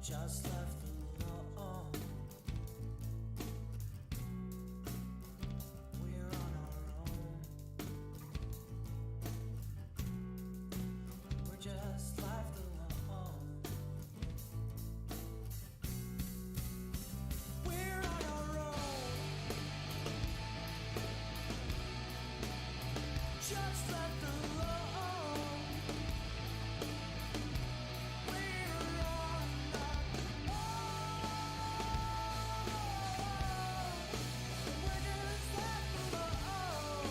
just left alone. We're on our own. We're just left alone. We're on our own. Just left alone. We're on our own. We're just left alone.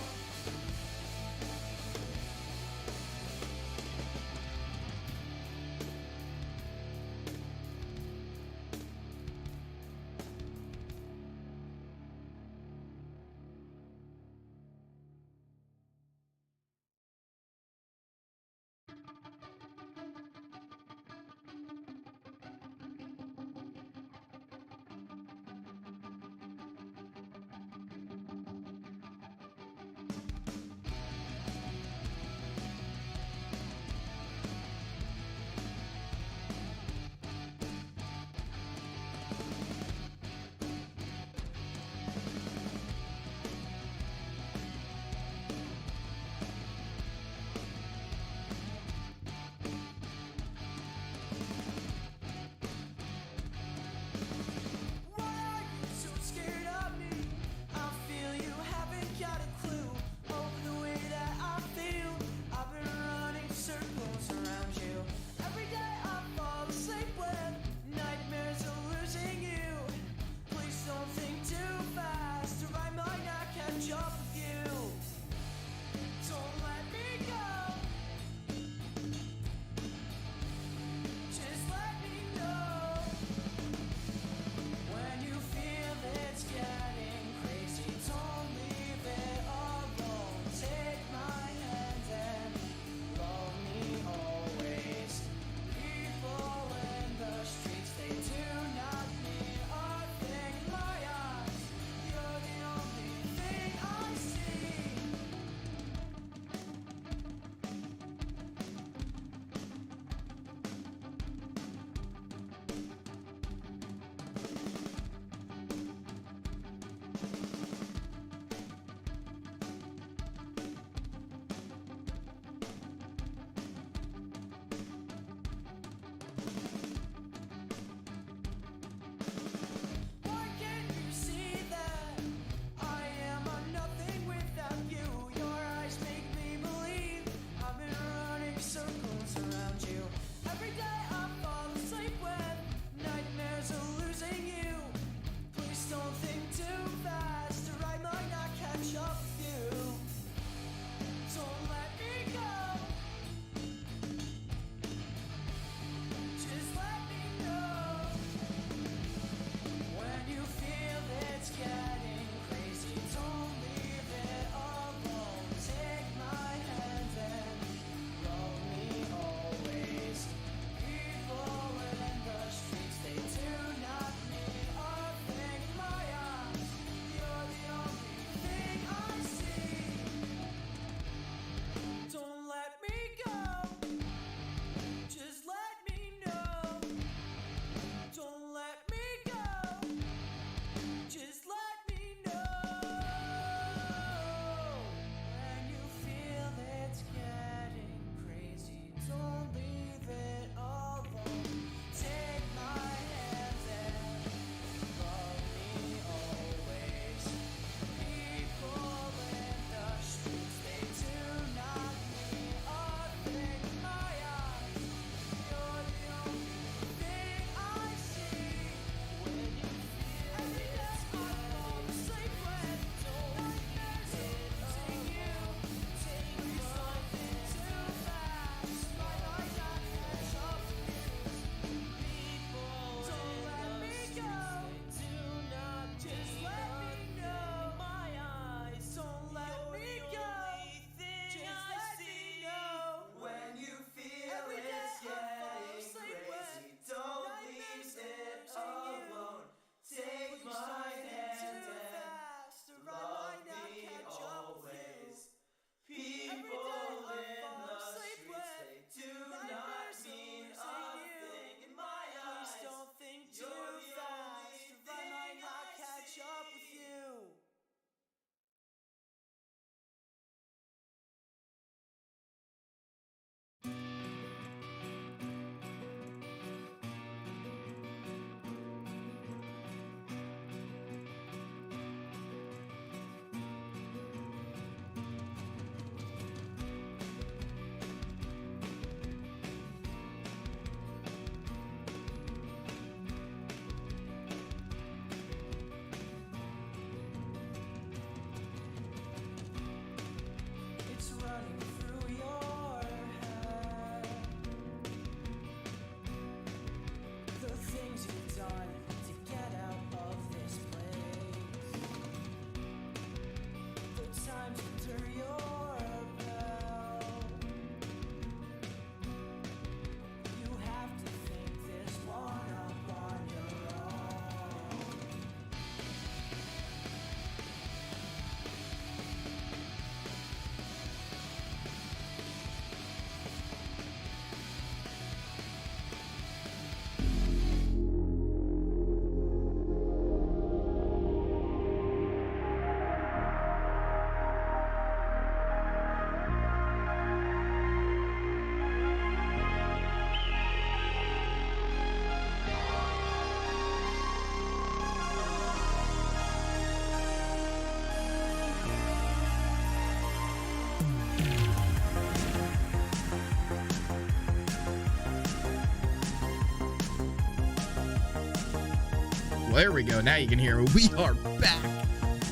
Well, there we go. Now you can hear me. We are back.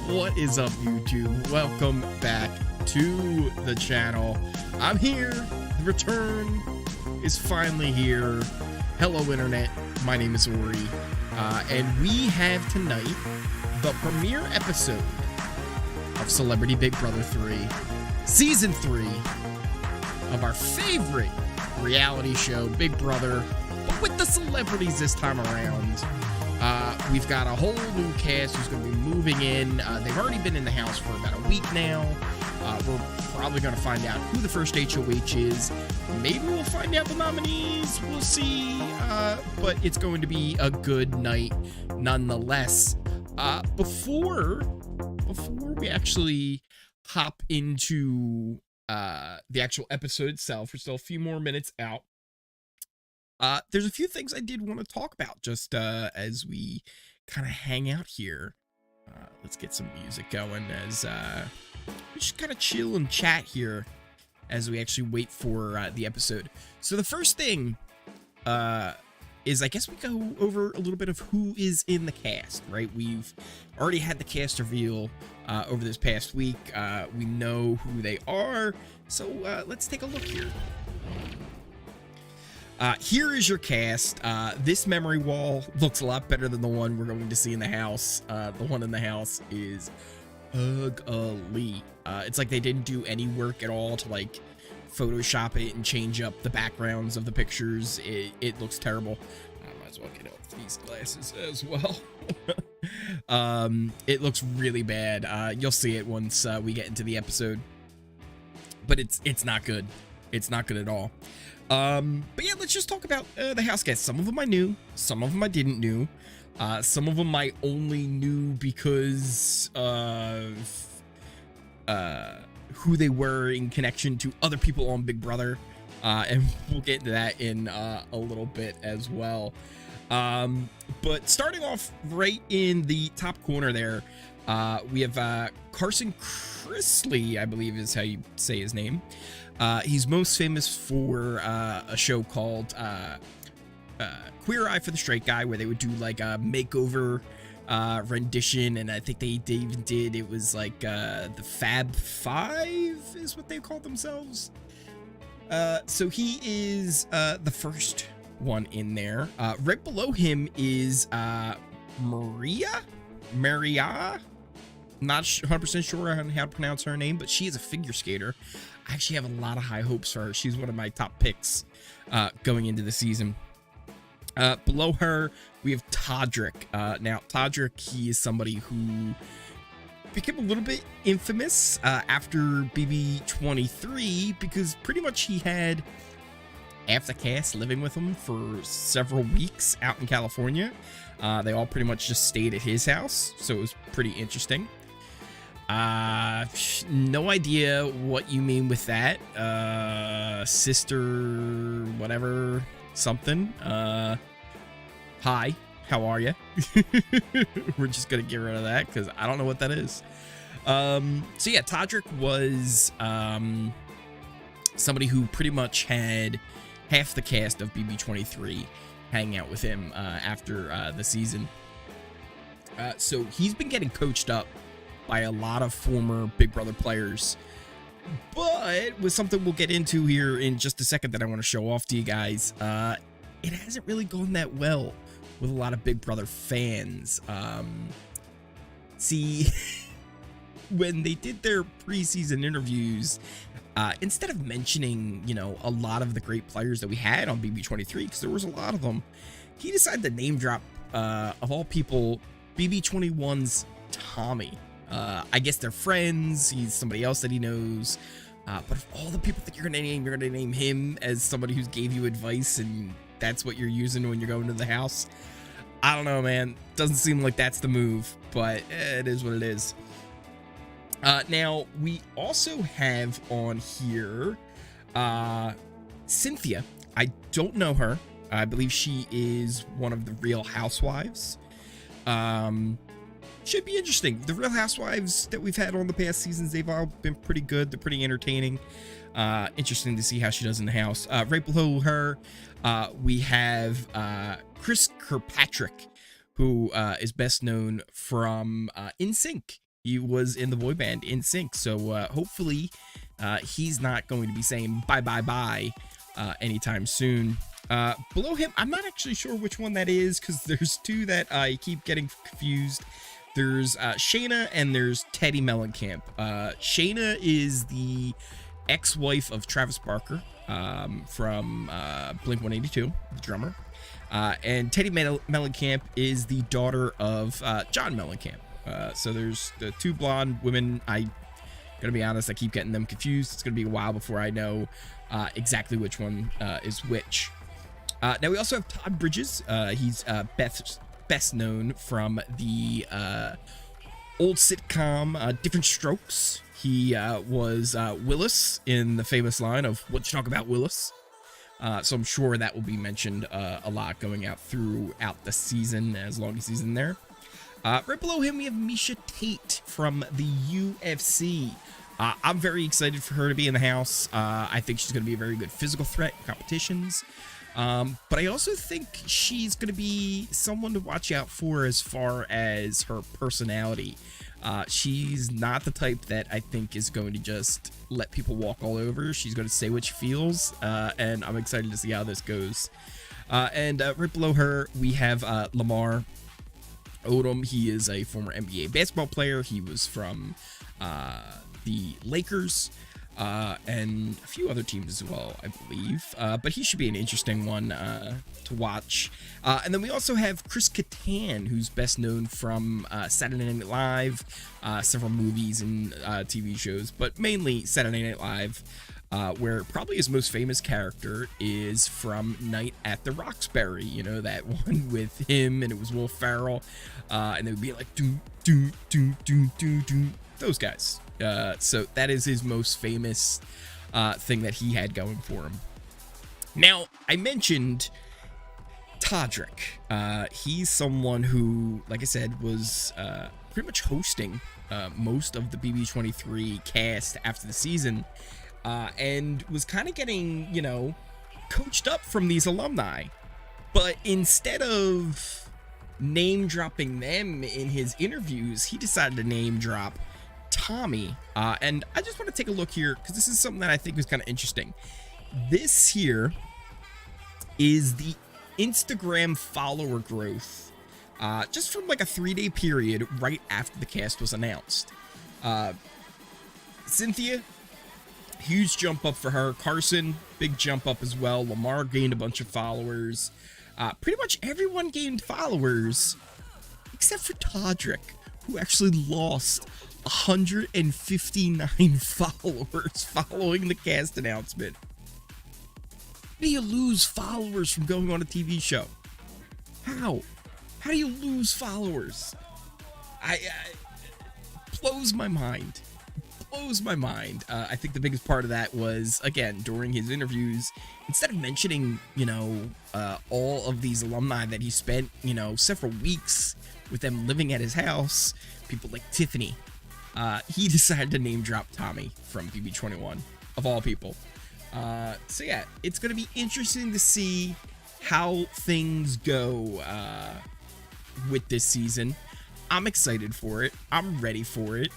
What is up, YouTube? Welcome back to the channel. I'm here. The return is finally here. Hello, Internet. My name is Ori. And we have tonight the premiere episode of Celebrity Big Brother 3, Season 3 of our favorite reality show, Big Brother, but with the celebrities this time around. We've got a whole new cast who's going to be moving in. They've already been in the house for about a week now. We're probably going to find out who the first HOH is. Maybe we'll find out the nominees. We'll see. But it's going to be a good night nonetheless. Before we actually hop into the actual episode itself, we're still a few more minutes out. There's a few things I did want to talk about just as we kind of hang out here. Let's get some music going as we just kind of chill and chat here as we actually wait for the episode. So the first thing is, I guess we go over a little bit of who is in the cast, right? We've already had the cast reveal over this past week. We know who they are, so let's take a look here. Here is your cast. This memory wall looks a lot better than the one we're going to see in the house. The one in the house is ugly. It's like they didn't do any work at all to like Photoshop it and change up the backgrounds of the pictures. It looks terrible. I might as well get out these glasses as well. It looks really bad. You'll see it once we get into the episode. But it's not good. It's not good at all. But yeah, let's just talk about the house guests. Some of them I knew, some of them I didn't know. Some of them I only knew because of who they were in connection to other people on Big Brother. And we'll get into that in a little bit as well. But starting off right in the top corner there, we have Carson Chrisley, I believe is how you say his name. He's most famous for a show called Queer Eye for the Straight Guy, where they would do like a makeover rendition, and I think they even did, it was like the Fab Five is what they call themselves. So he is the first one in there. Right below him is Maria? Not 100% sure on how to pronounce her name, but she is a figure skater. I actually have a lot of high hopes for her. She's one of my top picks going into the season. Below her, we have Toddrick. Now, Toddrick, he is somebody who became a little bit infamous after BB23 because pretty much he had half the cast living with him for several weeks out in California. They all pretty much just stayed at his house, so it was pretty interesting. No idea what you mean with that. Sister, whatever, something. Hi, how are you? We're just gonna get rid of that because I don't know what that is. So yeah, Toddrick was somebody who pretty much had half the cast of BB23 hanging out with him after the season. So he's been getting coached up by a lot of former Big Brother players, but with something we'll get into here in just a second that I want to show off to you guys, it hasn't really gone that well with a lot of Big Brother fans. See, when they did their preseason interviews, instead of mentioning, you know, a lot of the great players that we had on BB23, because there was a lot of them, he decided to name drop, of all people, BB21's Tommy. I guess they're friends. He's somebody else that he knows. But of all the people that you're gonna name him as somebody who gave you advice, and that's what you're using when you're going to the house. I don't know, man. Doesn't seem like that's the move, but it is what it is. Now we also have on here Cynthia. I don't know her. I believe she is one of the Real Housewives. Should be interesting. The Real Housewives that we've had on the past seasons, they've all been pretty good. They're pretty entertaining. Interesting to see how she does in the house. Right below her, we have Kirkpatrick, who is best known from NSYNC. He was in the boy band NSYNC, so hopefully he's not going to be saying bye bye bye anytime soon. Below him, I'm not actually sure which one that is, because there's two that I keep getting confused. There's Shayna and there's Teddy Mellencamp. Shayna is the ex-wife of Travis Barker from Blink-182, the drummer. And Teddy Mellencamp is the daughter of John Mellencamp. So there's the two blonde women. I'm gonna be honest, I keep getting them confused. It's gonna be a while before I know exactly which one is which. Now we also have Todd Bridges. He's best known from the old sitcom Different Strokes. He was Willis in the famous line of "What you talk about, Willis?" So I'm sure that will be mentioned a lot going out throughout the season, as long as he's in there. Right below him, we have Miesha Tate from the UFC. I'm very excited for her to be in the house. I think she's going to be a very good physical threat in competitions. But I also think she's going to be someone to watch out for as far as her personality. She's not the type that I think is going to just let people walk all over. She's going to say what she feels, and I'm excited to see how this goes. And right below her, we have Lamar Odom. He is a former NBA basketball player. He was from the Lakers and a few other teams as well, I believe. But he should be an interesting one to watch. And then we also have Chris Kattan, who's best known from Saturday Night Live, several movies and TV shows, but mainly Saturday Night Live, where probably his most famous character is from Night at the Roxbury. You know, that one with him, and it was Will Ferrell, and they would be like, do, do, do, do, do, do, those guys. So that is his most famous thing that he had going for him. Now, I mentioned Todrick. He's someone who, like I said, was pretty much hosting most of the BB23 cast after the season, and was kind of getting, you know, coached up from these alumni. But instead of name dropping them in his interviews, he decided to name drop Tommy. And I just want to take a look here, because this is something that I think was kind of interesting. This here is the Instagram follower growth just from like a 3-day period right after the cast was announced. Cynthia, huge jump up for her. Carson, big jump up as well. Lamar gained a bunch of followers. Pretty much everyone gained followers except for Todrick, who actually lost 159 followers following the cast announcement. How do you lose followers from going on a TV show? How do you lose followers? I blows my mind. I think the biggest part of that was, again, during his interviews, instead of mentioning, you know, all of these alumni that he spent, you know, several weeks with them living at his house, people like Tiffany, he decided to name drop Tommy from BB21, of all people. So yeah, it's going to be interesting to see how things go with this season. I'm excited for it. I'm ready for it.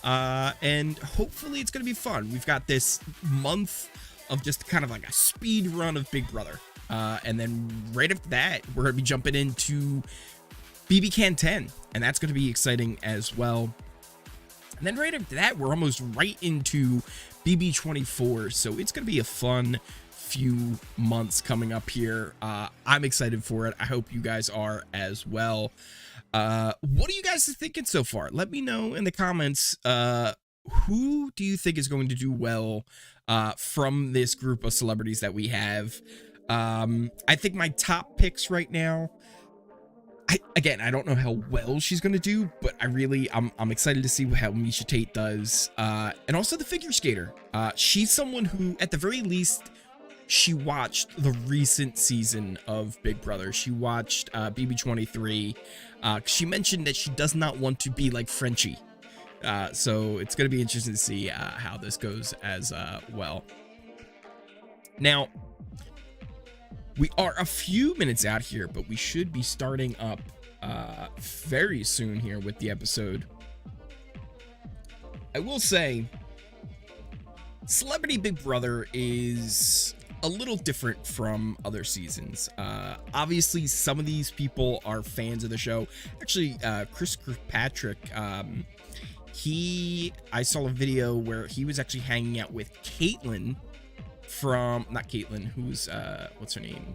And hopefully it's going to be fun. We've got this month of just kind of like a speed run of Big Brother. And then right after that, we're going to be jumping into BB Can 10. And that's going to be exciting as well. And then right after that, we're almost right into BB24. So it's going to be a fun few months coming up here. I'm excited for it. I hope you guys are as well. What are you guys thinking so far? Let me know in the comments. Who do you think is going to do well from this group of celebrities that we have? I think my top picks right now, I don't know how well she's going to do, but I'm excited to see how Miesha Tate does. And also the figure skater. She's someone who, at the very least, she watched the recent season of Big Brother. She watched BB23. She mentioned that she does not want to be like Frenchie. So it's going to be interesting to see how this goes as well. Now, we are a few minutes out here, but we should be starting up very soon here with the episode. I will say, Celebrity Big Brother is a little different from other seasons. Obviously, some of these people are fans of the show. Actually, Kirkpatrick, I saw a video where he was actually hanging out with Caitlyn from, not Caitlyn, who's, what's her name?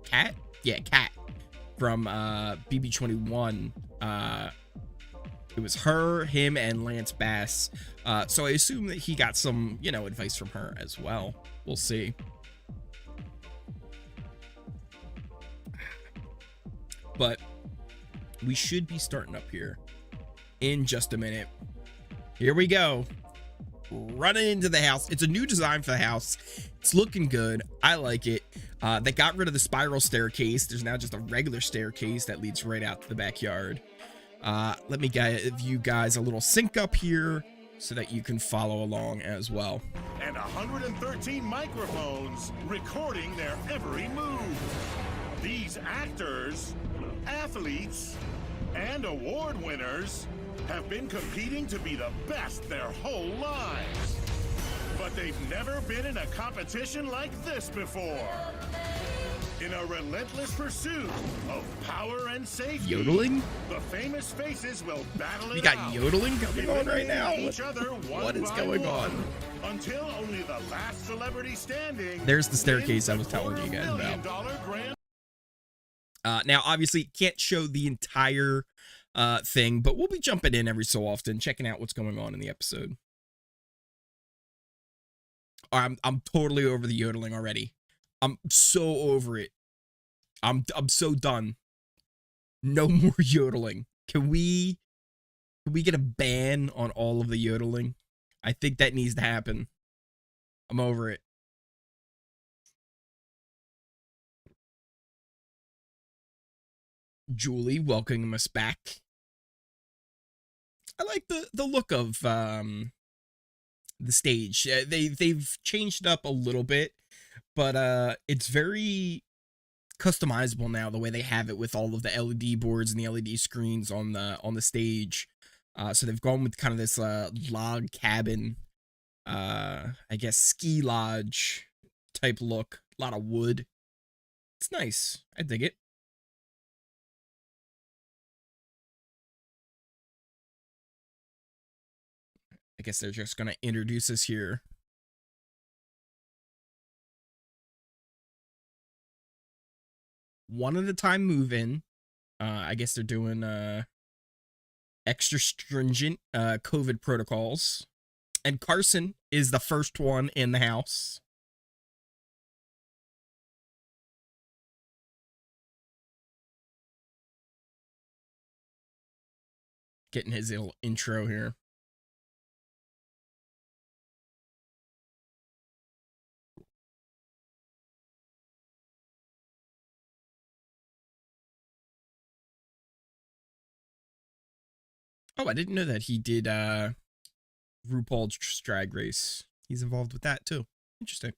Kat? Yeah, Kat from BB21. It was her, him, and Lance Bass. So I assume that he got some, advice from her as well. We'll see. But we should be starting up here in just a minute. Here we go. Running into the house. It's a new design for the house. It's looking good. I like it. They got rid of the spiral staircase. There's now just a regular staircase that leads right out to the backyard. Let me give you guys a little sync up here so that you can follow along as well. And 113 microphones recording their every move. These actors, athletes, and award winners have been competing to be the best their whole lives. But they've never been in a competition like this before. In a relentless pursuit of power and safety, Yodeling? the famous faces will battle it We got out, yodeling going on right now? each other What is going on? Until only the last celebrity standing. There's the staircase I was telling you guys about. Now, obviously, can't show the entire thing, but we'll be jumping in every so often, checking out what's going on in the episode. I'm totally over the yodeling already. I'm so over it. I'm so done. No more yodeling. Can we get a ban on all of the yodeling? I think that needs to happen. I'm over it. Julie welcoming us back. I like the look of the stage. They've changed it up a little bit, but it's very customizable now, the way they have it with all of the LED boards and the LED screens on the stage. So they've gone with kind of this log cabin, I guess ski lodge type look. A lot of wood. It's nice. I dig it. I guess they're just gonna introduce us here. One at a time move in. I guess they're doing extra stringent COVID protocols. And Carson is the first one in the house. Getting his little intro here. Oh, I didn't know that he did RuPaul's Drag Race. He's involved with that too. Interesting.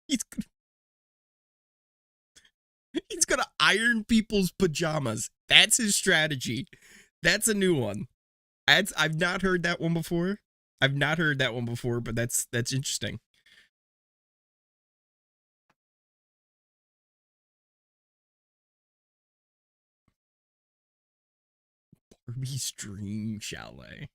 He's gonna iron people's pajamas. That's his strategy. That's a new one. I've not heard that one before. But that's interesting. Barbie's Dream Chalet.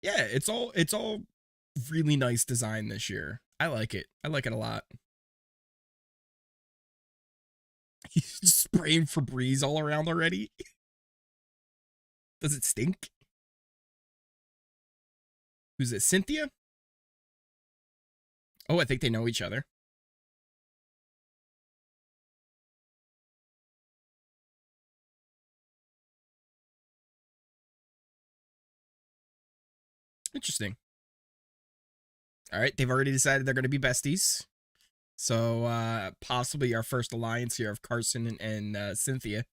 Yeah, it's all really nice design this year. I like it. I like it a lot. He's spraying Febreze all around already. Does it stink? Who's it? Cynthia? Oh, I think they know each other. Interesting. All right, they've already decided they're going to be besties. So, possibly our first alliance here of Carson and Cynthia.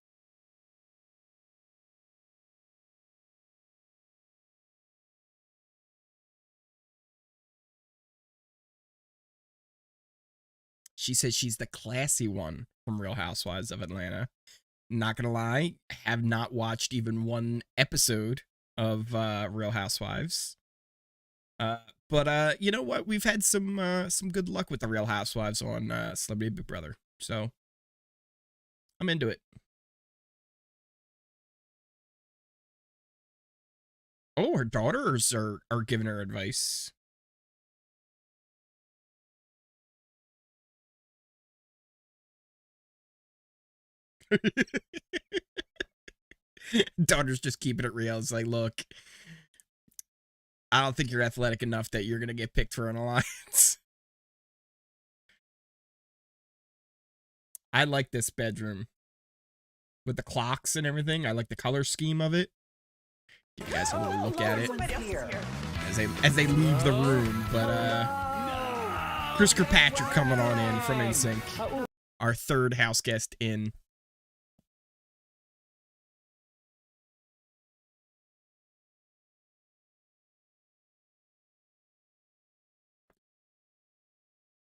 She says she's the classy one from Real Housewives of Atlanta. Not gonna lie, have not watched even one episode of Real Housewives. But you know what? We've had some good luck with the Real Housewives on Celebrity Big Brother, so I'm into it. Oh, her daughters are giving her advice. Daughter's just keeping it real. It's like, look, I don't think you're athletic enough that you're gonna get picked for an alliance. I like this bedroom with the clocks and everything. I like the color scheme of it. You guys will really look at it as they leave the room. But Chris Kirkpatrick coming on in from NSYNC, our third house guest in.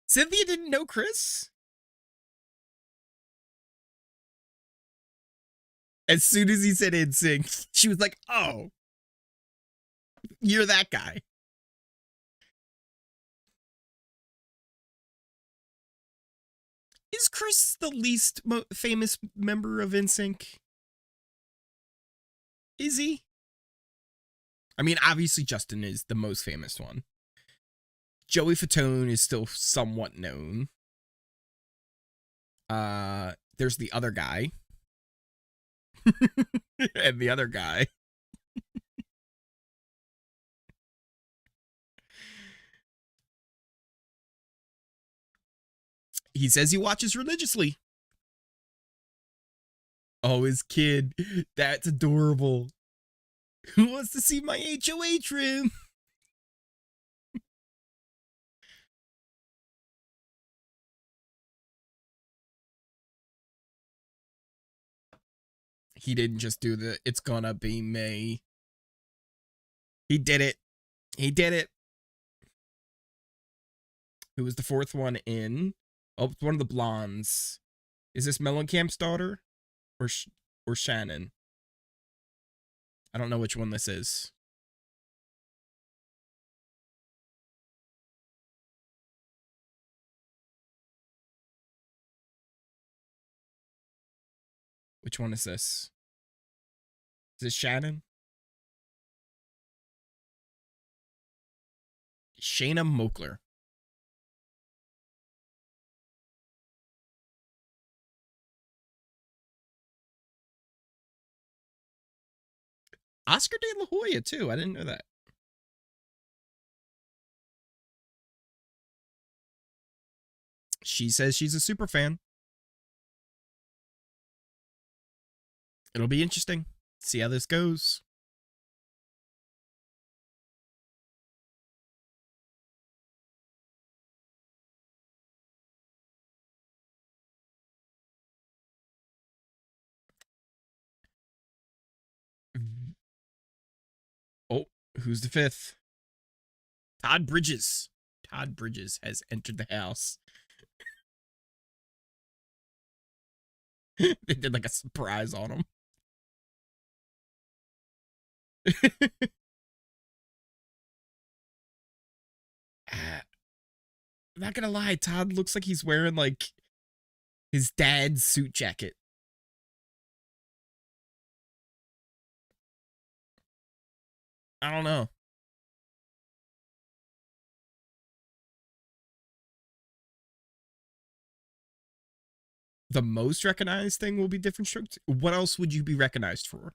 Cynthia didn't know Chris? As soon as he said NSYNC, she was like, oh, you're that guy. Is Chris the least famous member of NSYNC? Is he? I mean, obviously Justin is the most famous one. Joey Fatone is still somewhat known. There's the other guy. And the other guy. He says he watches religiously. Oh, his kid. That's adorable. Who wants to see my HOH room? He didn't just do the "it's gonna be me." He did it. He did it. Who was the fourth one in? Oh, it's one of the blondes. Is this Mellencamp's daughter? Or Shannon? I don't know which one this is. Which one is this? Is this Shannon? Shayna Mokler. Oscar de la Hoya, too. I didn't know that. She says she's a super fan. It'll be interesting. See how this goes. Oh, who's the fifth? Todd Bridges. Todd Bridges has entered the house. They did like a surprise on him. I'm not gonna lie, Todd looks like he's wearing like his dad's suit jacket. I don't know. The most recognized thing will be different strokes. What else would you be recognized for?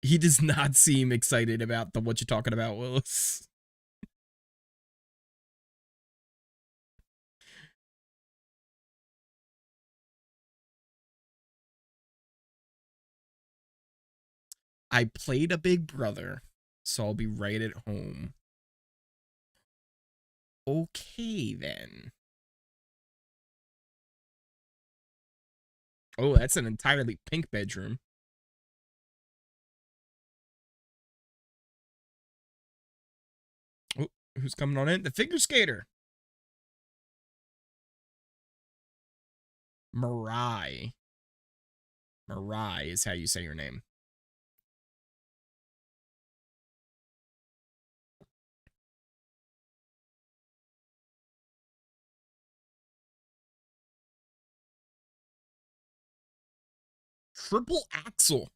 He does not seem excited about the what you're talking about, Willis. I played a big brother, so I'll be right at home. Okay, then. Oh, that's an entirely pink bedroom. Oh, who's coming on in? The figure skater. Mirai. Mirai is how you say your name. Triple axel.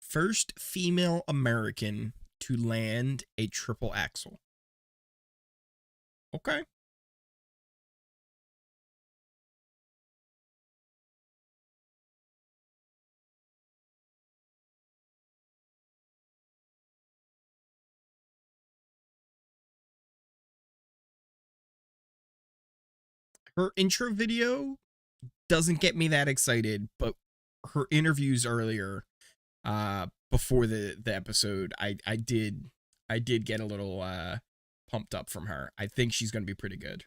First female American to land a triple axel. Okay. Her intro video doesn't get me that excited, but her interviews earlier, before the episode, I did get a little pumped up from her. I think she's gonna be pretty good.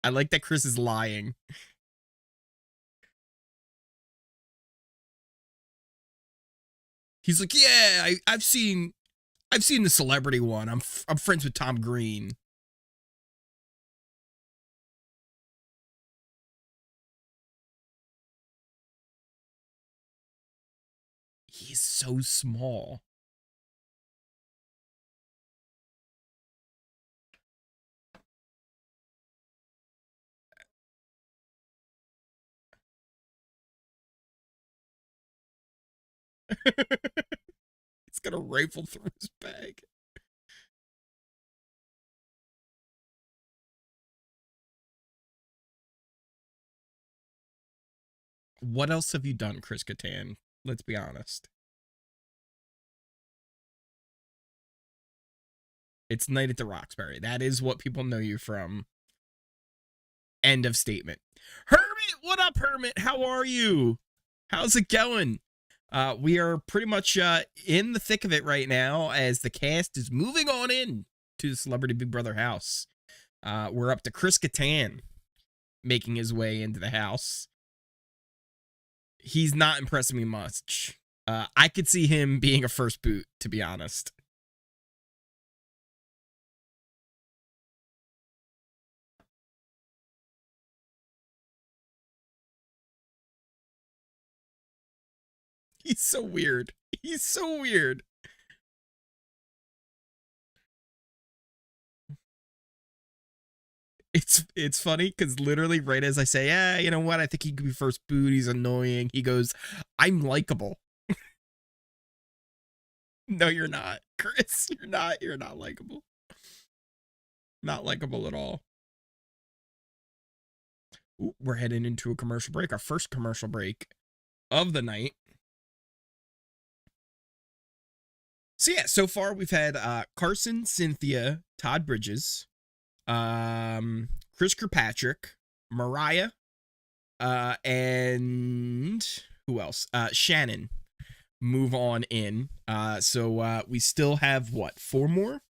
I like that Chris is lying. He's like, yeah, I've seen the celebrity one. I'm friends with Tom Green. He's so small. He's got a rifle through his bag. What else have you done, Chris Kattan? Let's be honest. It's Night at the Roxbury. That is what people know you from. End of statement. Hermit, what up, Hermit? How are you? How's it going? We are pretty much in the thick of it right now as the cast is moving on in to the Celebrity Big Brother house. We're up to Chris Kattan making his way into the house. He's not impressing me much. I could see him being a first boot, to be honest. He's so weird. He's so weird. It's funny because literally right as I say, yeah, you know what? I think he could be first boot. He's annoying. He goes, I'm likable. No, you're not, Chris. You're not. You're not likable. Not likable at all. Ooh, we're heading into a commercial break. Our first commercial break of the night. So yeah, so far we've had Carson, Cynthia, Todd Bridges, Chris Kirkpatrick, Mariah, and who else? Shannon move on in. So we still have what? 4 more?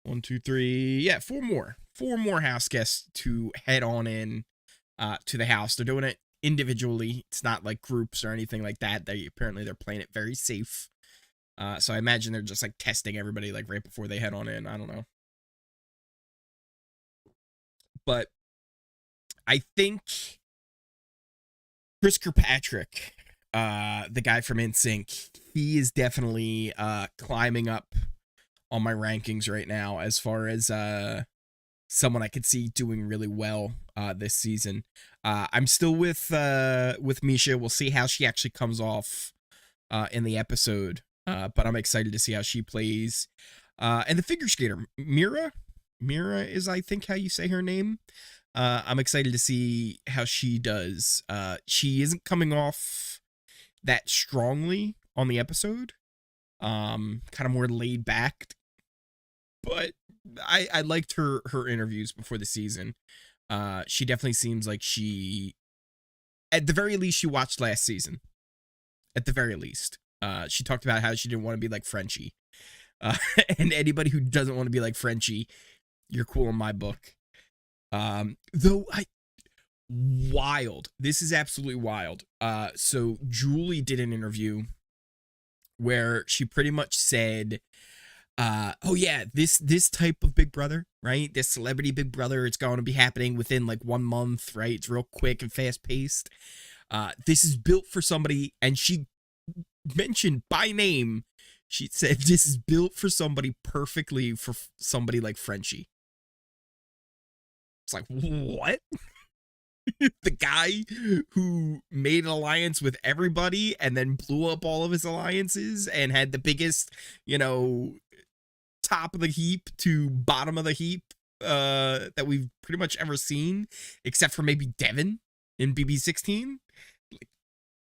1, 2, 3. Yeah, 4 more. 4 more house guests to head on in to the house. They're doing it individually. It's not like groups or anything like that. Apparently they're playing it very safe. So I imagine they're just like testing everybody like right before they head on in. I don't know. But I think Chris Kirkpatrick, the guy from NSYNC, he is definitely climbing up on my rankings right now as far as someone I could see doing really well this season. I'm still with Misha. We'll see how she actually comes off in the episode. But I'm excited to see how she plays. And the figure skater, Mira is, I think, how you say her name. I'm excited to see how she does. She isn't coming off that strongly on the episode. Kind of more laid back. But I liked her interviews before the season. She definitely seems like she, at the very least, she watched last season. At the very least. She talked about how she didn't want to be like Frenchie. And anybody who doesn't want to be like Frenchie, you're cool in my book. Wild. This is absolutely wild. So Julie did an interview where she pretty much said, oh yeah, this type of Big Brother, right? This celebrity Big Brother, it's going to be happening within like 1 month, right? It's real quick and fast paced. This is built for somebody, and she mentioned by name, she said this is built for somebody perfectly for somebody like Frenchie. It's like, what? The guy who made an alliance with everybody and then blew up all of his alliances and had the biggest, top of the heap to bottom of the heap that we've pretty much ever seen, except for maybe Devin in BB16.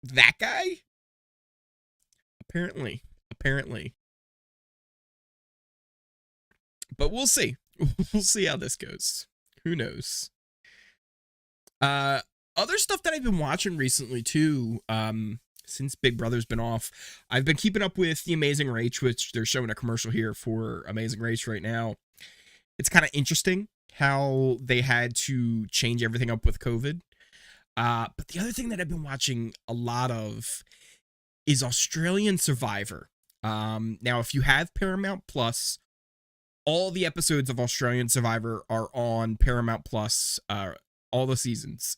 That guy? Apparently. But we'll see. We'll see how this goes. Who knows? Other stuff that I've been watching recently too, since Big Brother's been off, I've been keeping up with The Amazing Race, which they're showing a commercial here for Amazing Race right now. It's kind of interesting how they had to change everything up with COVID. But the other thing that I've been watching a lot of is Australian Survivor. Now, if you have Paramount Plus, all the episodes of Australian Survivor are on Paramount Plus, all the seasons.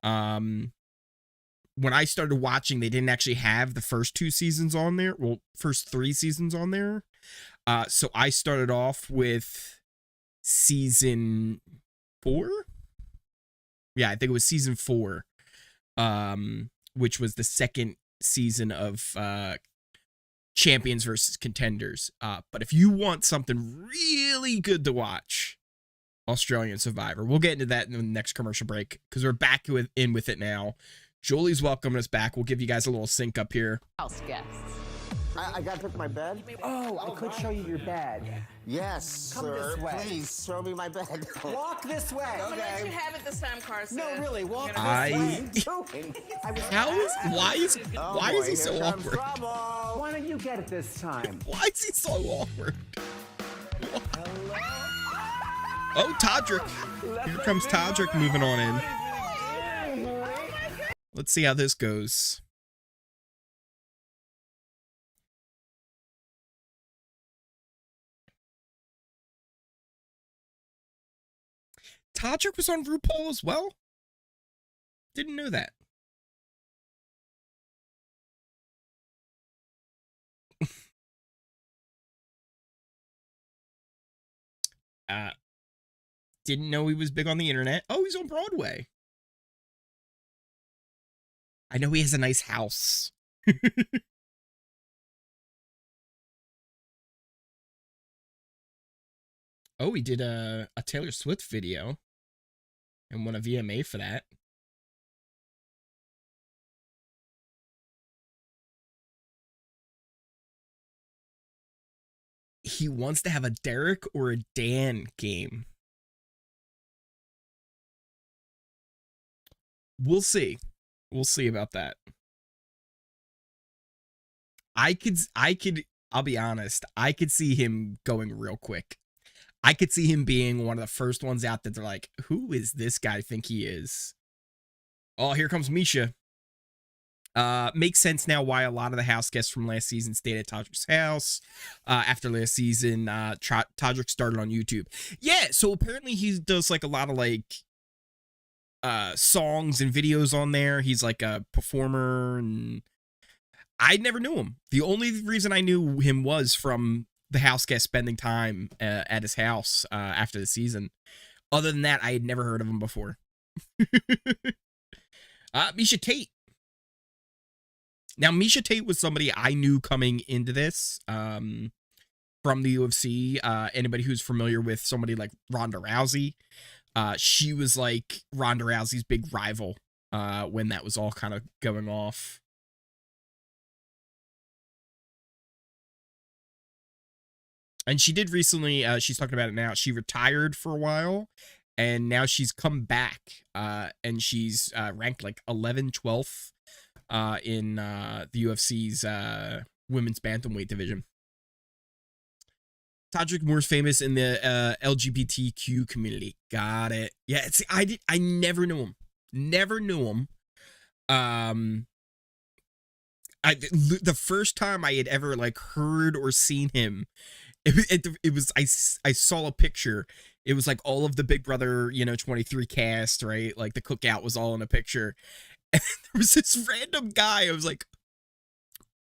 When I started watching, they didn't actually have the first 2 seasons on there. Well, first 3 seasons on there. So I started off with season 4. Yeah, I think it was season 4, which was the second season of Champions versus Contenders. But if you want something really good to watch, Australian Survivor. We'll get into that in the next commercial break because we're back in with it now. Jolie's welcoming us back. We'll give you guys a little sync up here. House guests. I gotta pick my bed? Oh, I could show you your bed. Yes, Come sir. this way. Please, show me my bed. Walk this way. I'm gonna let you have it this time, Carson. No, really, walk this I- way. Joking. Why is he Boy, so here comes awkward? trouble. Why don't you get it this time? Why is he so awkward? Oh, Todrick. Here comes Todrick moving on in. Let's see how this goes. Todrick was on RuPaul as well? Didn't know that. Didn't know he was big on the internet. Oh, he's on Broadway. I know he has a nice house. Oh, he did a Taylor Swift video and won a VMA for that. He wants to have a Derek or a Dan game. We'll see. We'll see about that. I'll be honest, I could see him going real quick. I could see him being one of the first ones out that they're like, who is this guy think he is? Oh, here comes Misha. Makes sense now why a lot of the house guests from last season stayed at Todrick's house. After last season, Todrick started on YouTube. Yeah, so apparently he does like a lot of like songs and videos on there. He's like a performer, and I never knew him. The only reason I knew him was from the house guest spending time at his house after the season. Other than that, I had never heard of him before. Misha Tate. Now, Misha Tate was somebody I knew coming into this from the UFC. Anybody who's familiar with somebody like Ronda Rousey, she was like Ronda Rousey's big rival when that was all kind of going off. And she did recently, she's talking about it now, she retired for a while, and now she's come back, and she's ranked like 12th in the UFC's women's bantamweight division. Todrick Moore's famous in the LGBTQ community. Got it. Yeah, see, I never knew him. Never knew him. The first time I had ever like heard or seen him, it was I saw a picture. It was like all of the Big Brother, 23 cast, right? Like the cookout was all in a picture. And there was this random guy. I was like,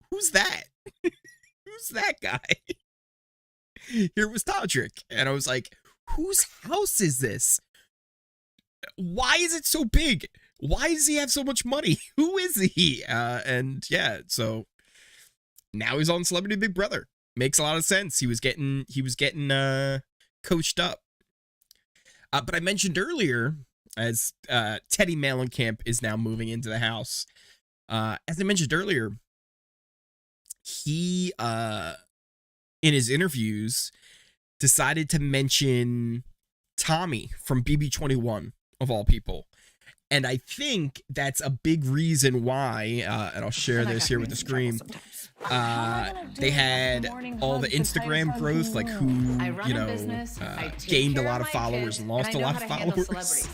who's that? Who's that guy? Here was Todrick. And I was like, whose house is this? Why is it so big? Why does he have so much money? Who is he? And yeah, so now he's on Celebrity Big Brother. Makes a lot of sense. He was getting coached up. But I mentioned earlier, as Teddy Mellencamp is now moving into the house. As I mentioned earlier, he in his interviews decided to mention Tommy from BB21 of all people. And I think that's a big reason why, and I'll share this here with the screen. They had all the Instagram growth, like who, gained a lot of followers and lost a lot of followers.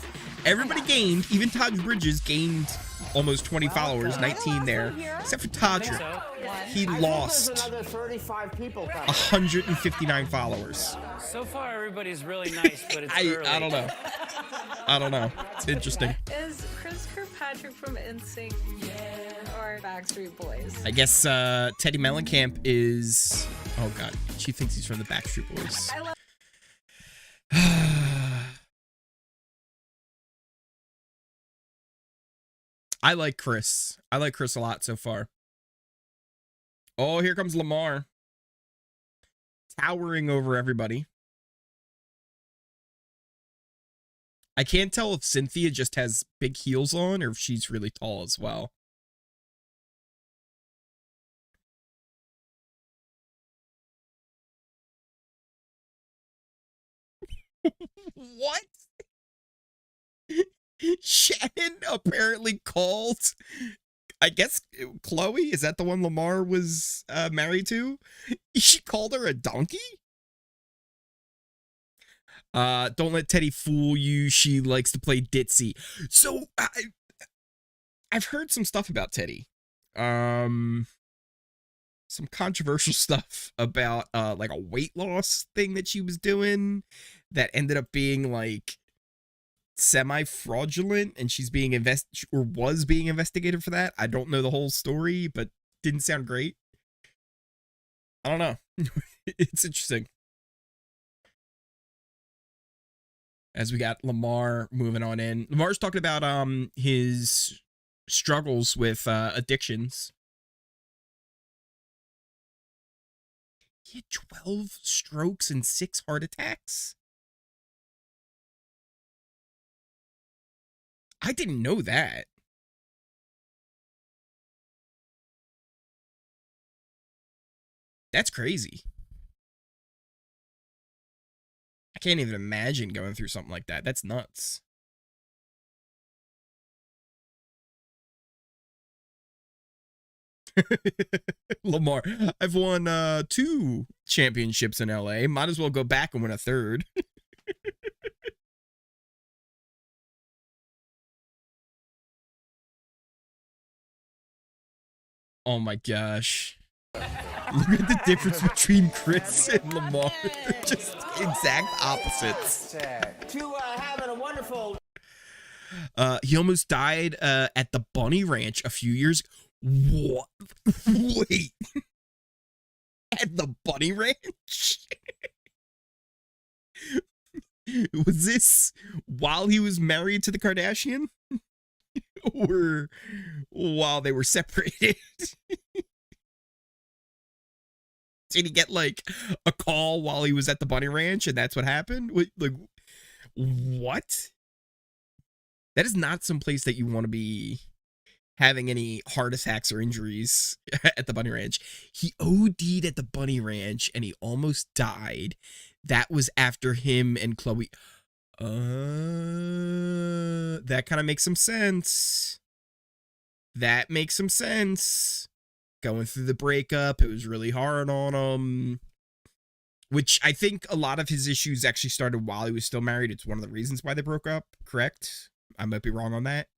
Everybody gained, even Todd Bridges gained almost 20 followers, 19 there, except for Todrick. He lost Another 35 people coming. 159 followers. So far, everybody's really nice, but it's early. I don't know. I don't know. It's interesting. Is Chris Kirkpatrick from NSYNC or Backstreet Boys? I guess Teddy Mellencamp is... Oh, God. She thinks he's from the Backstreet Boys. I like Chris. I like Chris a lot so far. Oh, here comes Lamar. Towering over everybody. I can't tell if Cynthia just has big heels on or if she's really tall as well. What? Shannon apparently called, I guess, Chloe, is that the one Lamar was married to? She called her a donkey? Don't let Teddy fool you. She likes to play ditzy. So I've heard some stuff about Teddy. Some controversial stuff about like a weight loss thing that she was doing that ended up being like semi-fraudulent, and she's being was being investigated for that. I don't know the whole story, but didn't sound great. I don't know. It's interesting. As we got Lamar moving on in. Lamar's talking about his struggles with addictions. He had 12 strokes and 6 heart attacks. I didn't know that. That's crazy. I can't even imagine going through something like that. That's nuts. Lamar, I've won 2 championships in LA. Might as well go back and win a 3rd. Oh my gosh. Look at the difference between Chris and Lamar. They're just exact opposites. To having a wonderful... He almost died at the Bunny Ranch a few years. What? Wait. At the Bunny Ranch? Was this while he was married to the Kardashian? Or while they were separated? Did he get like a call while he was at the Bunny Ranch and that's what happened? Like, what? That is not some place that you want to be having any heart attacks or injuries at the Bunny Ranch. He OD'd at the Bunny Ranch and he almost died. That was after him and Chloe. That kind of makes some sense. That makes some sense. Going through the breakup, it was really hard on him. Which I think a lot of his issues actually started while he was still married. It's one of the reasons why they broke up, correct? I might be wrong on that.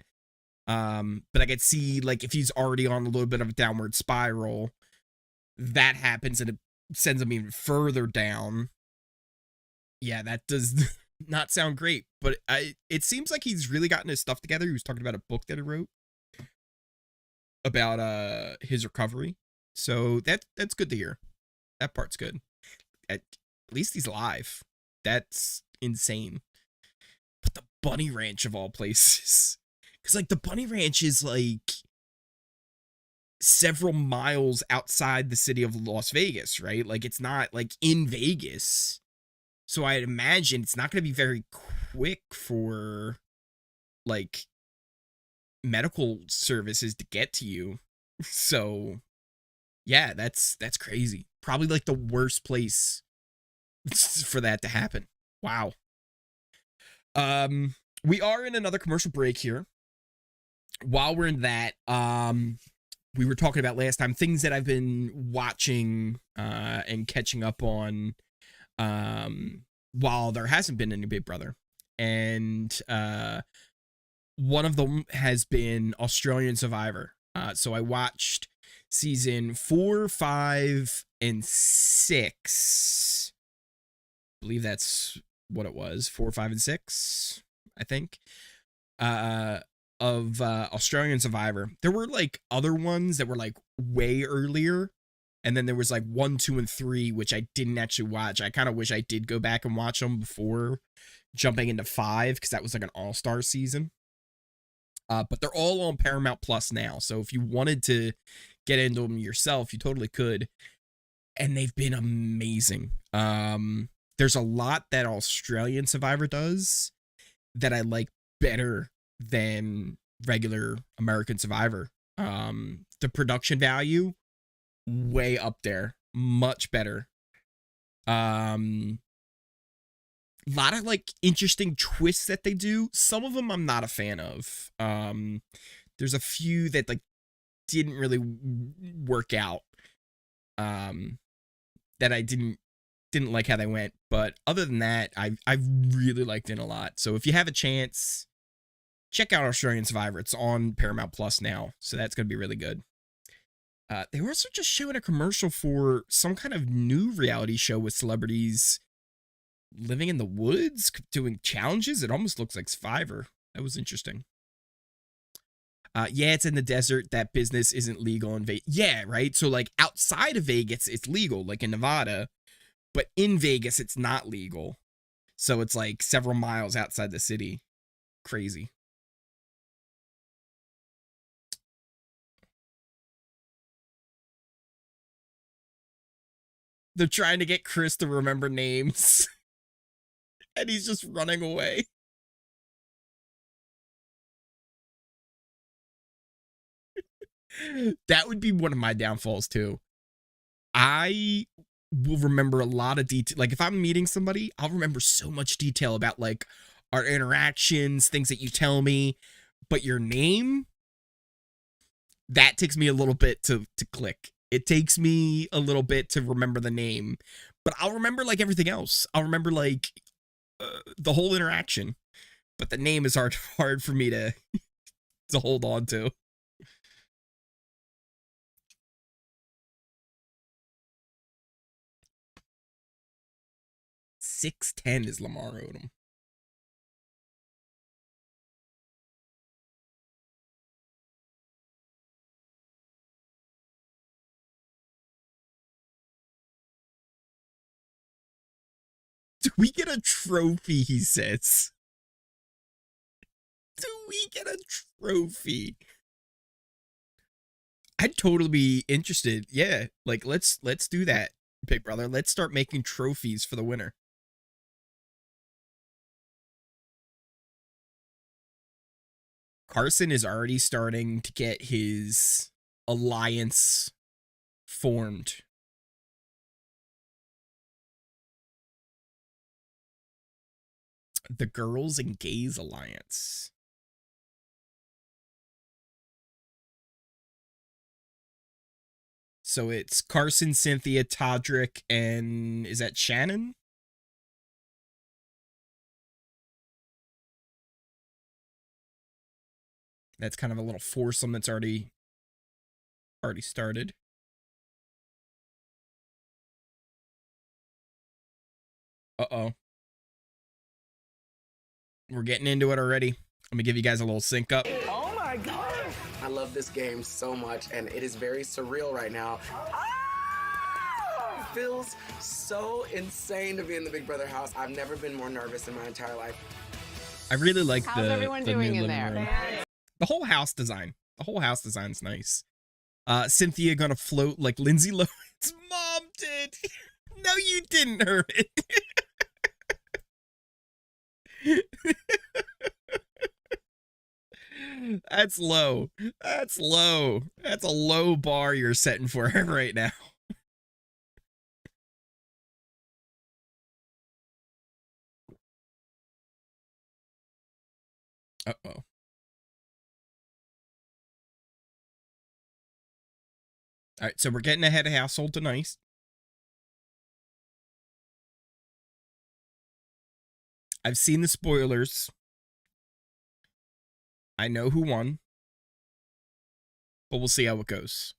But I could see, like, if he's already on a little bit of a downward spiral, that happens and it sends him even further down. Yeah, that does not sound great. But it seems like he's really gotten his stuff together. He was talking about a book that he wrote about his recovery. So that's good to hear. That part's good. At least he's alive. That's insane. But the Bunny Ranch of all places. Because, like, the Bunny Ranch is, like, several miles outside the city of Las Vegas, right? Like, it's not, like, in Vegas. So I'd imagine it's not going to be very quick for, like, medical services to get to you. So, yeah, that's crazy. Probably, like, the worst place for that to happen. Wow. We are in another commercial break here. While we're in that, we were talking about last time things that I've been watching and catching up on while there hasn't been any Big Brother. And one of them has been Australian Survivor. So I watched season 4, 5, and 6. I believe that's what it was. 4, 5, and 6, I think. Of Australian Survivor. There were, like, other ones that were, like, way earlier. And then there was, like, 1, 2, and 3, which I didn't actually watch. I kind of wish I did go back and watch them before jumping into 5, because that was, like, an all-star season. But they're all on Paramount Plus now. So if you wanted to get into them yourself, you totally could. And they've been amazing. There's a lot that Australian Survivor does that I like better than regular American Survivor. The production value, way up there. Much better. A lot of, like, interesting twists that they do. Some of them I'm not a fan of. There's a few that, like, didn't really work out. That I didn't like how they went. But other than that, I've really liked it a lot. So if you have a chance, check out Australian Survivor. It's on Paramount Plus now. So that's going to be really good. They were also just showing a commercial for some kind of new reality show with celebrities living in the woods, doing challenges. It almost looks like Survivor. That was interesting. Yeah, it's in the desert. That business isn't legal in Vegas. Yeah, right? So, like, outside of Vegas, it's legal, like in Nevada. But in Vegas, it's not legal. So it's, like, several miles outside the city. Crazy. They're trying to get Chris to remember names. And he's just running away. That would be one of my downfalls, too. I will remember a lot of detail. Like, if I'm meeting somebody, I'll remember so much detail about, like, our interactions, things that you tell me. But your name, that takes me a little bit to click. It takes me a little bit to remember the name. But I'll remember, like, everything else. I'll remember, like, the whole interaction. But the name is hard for me to hold on to. 6'10" is Lamar Odom. Do we get a trophy, he says. Do we get a trophy? I'd totally be interested. Yeah, like, let's do that, Big Brother. Let's start making trophies for the winner. Carson is already starting to get his alliance formed. the Girls and Gays Alliance. So it's Carson, Cynthia, Todrick, and is that Shannon? That's kind of a little foursome that's already started. Uh-oh. We're getting into it already. Let me give you guys a little sync up. Oh my god! I love this game so much, and it is very surreal right now. It feels so insane to be in the Big Brother house. I've never been more nervous in my entire life. I really like How's everyone the doing new in living there? room. The whole house design. The whole house design's nice. Cynthia gonna float like Lindsay Lohan's mom did. No, you didn't hurt it. That's low. That's low. That's a low bar you're setting for her right now. Uh-oh. All right, so we're getting ahead of household tonight. I've seen the spoilers. I know who won. But we'll see how it goes.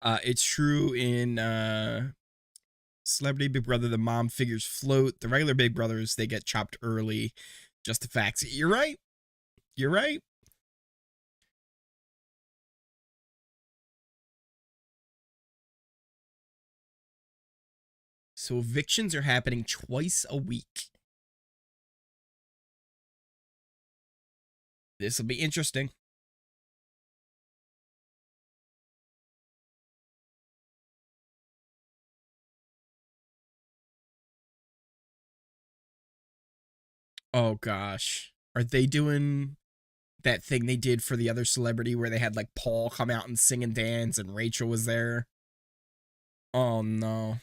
It's true in Celebrity Big Brother, the mom figures float. The regular Big Brothers, they get chopped early. Just the facts. You're right. You're right. So evictions are happening twice a week. This will be interesting. Oh gosh. Are they doing that thing they did for the other celebrity where they had like Paul come out and sing and dance and Rachel was there? Oh no.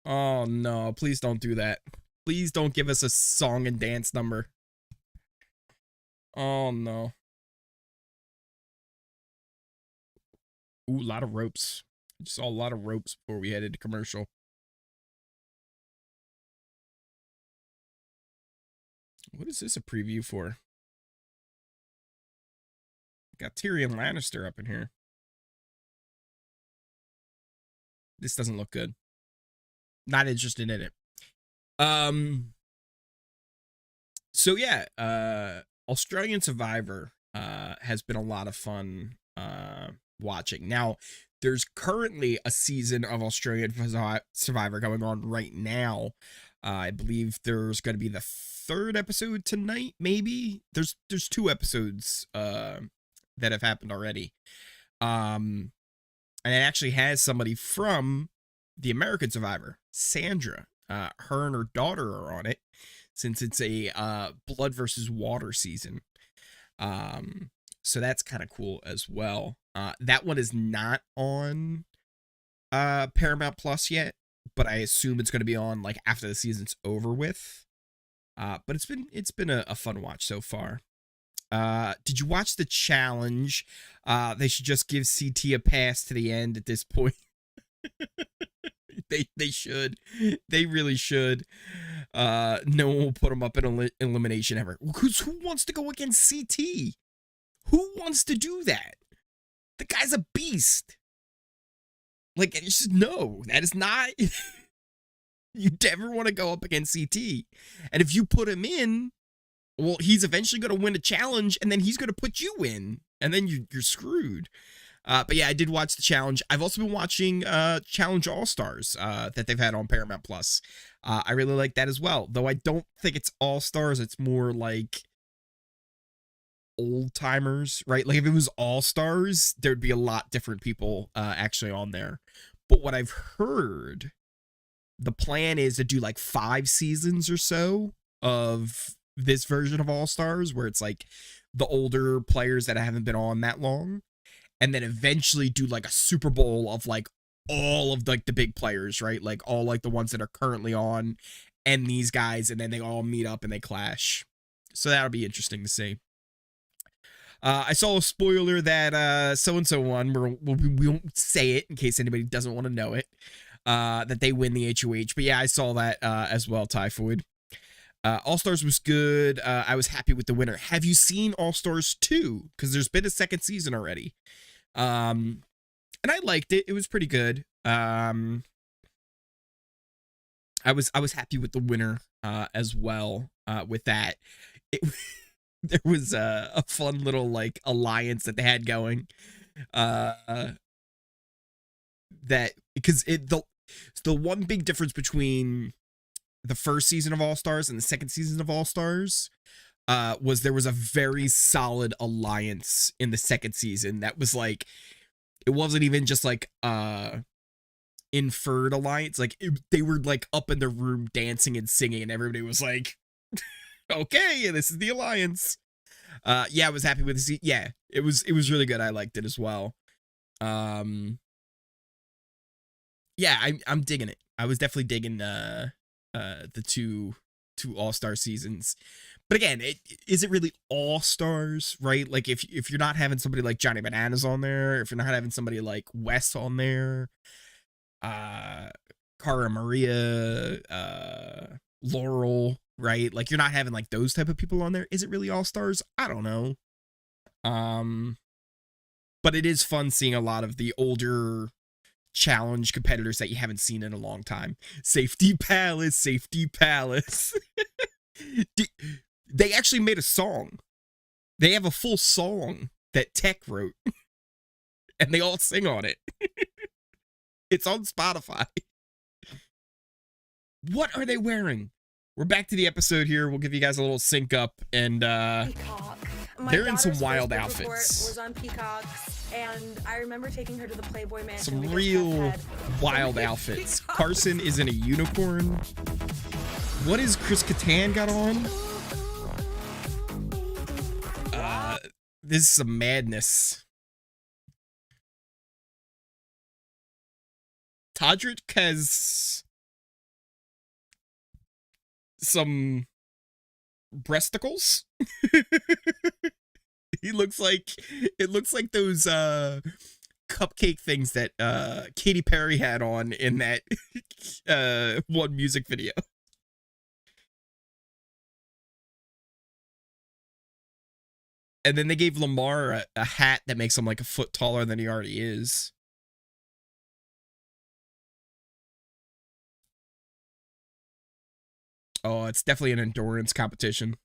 Oh no, please don't do that. Please don't give us a song and dance number. Oh no. Ooh, a lot of ropes. Just saw a lot of ropes before we headed to commercial. What is this a preview for? Got Tyrion Lannister up in here. This doesn't look good. Not interested in it. So yeah, Australian Survivor has been a lot of fun watching. Now, there's currently a season of Australian Survivor going on right now. I believe there's going to be the third episode tonight, maybe. There's 2 episodes that have happened already. And it actually has somebody from the American Survivor, Sandra. Her and her daughter are on it, since it's a blood versus water season. So that's kind of cool as well. That one is not on Paramount Plus yet, but I assume it's going to be on like after the season's over with. But it's been a fun watch so far. Did you watch the challenge? They should just give CT a pass to the end at this point. They should. They really should. No one will put them up in elimination ever. Because who wants to go against CT? Who wants to do that? The guy's a beast. Like, it's just, no, that is not. You never want to go up against CT. And if you put him in, well, he's eventually going to win a challenge, and then he's going to put you in, and then you're screwed. But yeah, I did watch the challenge. I've also been watching Challenge All-Stars that they've had on Paramount Plus. I really like that as well, though I don't think it's All-Stars. It's more like old timers, right? Like if it was All-Stars, there'd be a lot different people actually on there. But what I've heard, the plan is to do like 5 seasons or so of this version of All-Stars, where it's like the older players that haven't been on that long, and then eventually do like a Super Bowl of like all of like the big players, right? Like all like the ones that are currently on and these guys, and then they all meet up and they clash. So that'll be interesting to see. I saw a spoiler that so-and-so won. We won't say it in case anybody doesn't want to know it. That they win the HOH. But yeah, I saw that as well, Typhoid. All-Stars was good. I was happy with the winner. Have you seen All-Stars 2? Because there's been a second season already. And I liked it. It was pretty good. I was happy with the winner as well with that. There was a fun little like alliance that they had going. That because the one big difference between the first season of All Stars and the second season of All Stars was there was a very solid alliance in the second season that was like, it wasn't even just like inferred alliance. Like they were like up in the room dancing and singing, and everybody was like, okay, this is the alliance. Yeah, I was happy with it. Yeah, it was really good. I liked it as well. Yeah, I'm digging it. I was definitely digging the two All-Star seasons. But again, is it really All-Stars, right? Like if you're not having somebody like Johnny Bananas on there, if you're not having somebody like Wes on there, Cara Maria, Laurel, right? Like you're not having like those type of people on there. Is it really All-Stars? I don't know. But it is fun seeing a lot of the older challenge competitors that you haven't seen in a long time. Safety Palace, Safety Palace. They actually made a song. They have a full song that Tech wrote. And they all sing on it. It's on Spotify. What are they wearing? We're back to the episode here. We'll give you guys a little sync up, and Peacock. My they're in some daughter's wild Facebook outfits. report was on Peacock, and I remember taking her to the Playboy Mansion. Some to get real head. wild outfits. Carson is in a unicorn. What is Chris Kattan got on? This is some madness. Todrick has some breasticles. It looks like those cupcake things that Katy Perry had on in that one music video. And then they gave Lamar a hat that makes him like a foot taller than he already is. Oh, it's definitely an endurance competition.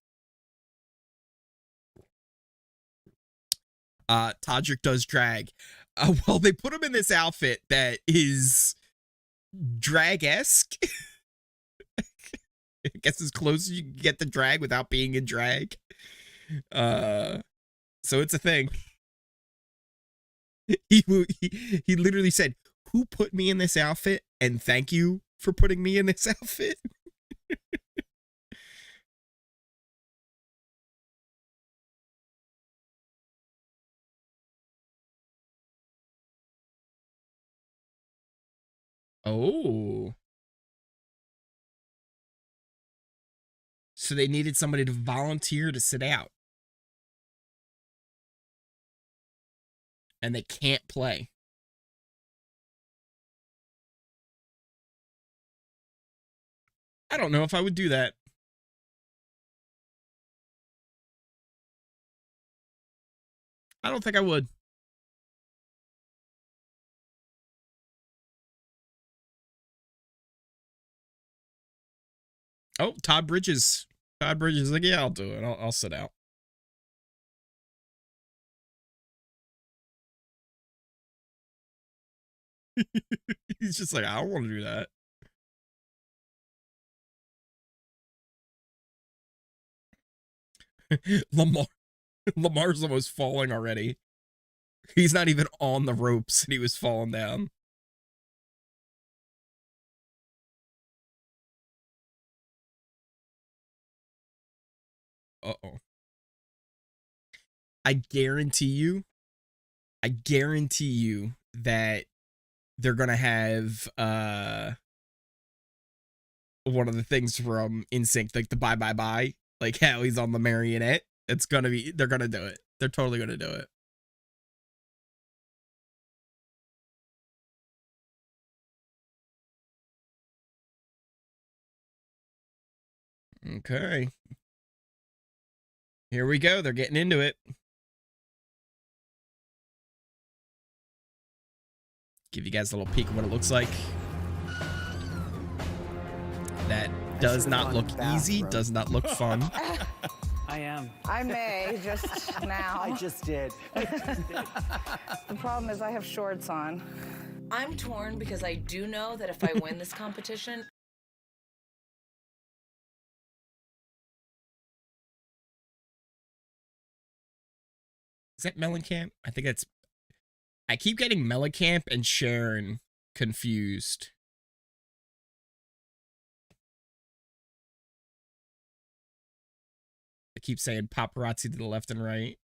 Todrick does drag. Well, they put him in this outfit that is drag-esque. I guess as close as you can get to drag without being in drag. So it's a thing. He literally said, "Who put me in this outfit? And thank you for putting me in this outfit." Oh. So they needed somebody to volunteer to sit out. And they can't play. I don't know if I would do that. I don't think I would. Oh, Todd Bridges. Todd Bridges is like, yeah, I'll do it. I'll sit out. He's just like, I don't want to do that. Lamar's almost falling already. He's not even on the ropes and he was falling down. Uh-oh. I guarantee you that they're gonna have one of the things from NSYNC, like the Bye Bye Bye, like how he's on the marionette. It's gonna be, they're gonna do it. They're totally gonna do it. Okay. Here we go. They're getting into it. Give you guys a little peek of what it looks like. That does not look easy, does not look fun. I am. I may, just now. I just did. The problem is I have shorts on. I'm torn because I do know that if I win this competition, Is that Mellencamp? I think that's... I keep getting Mellencamp and Sharon confused. I keep saying paparazzi to the left and right.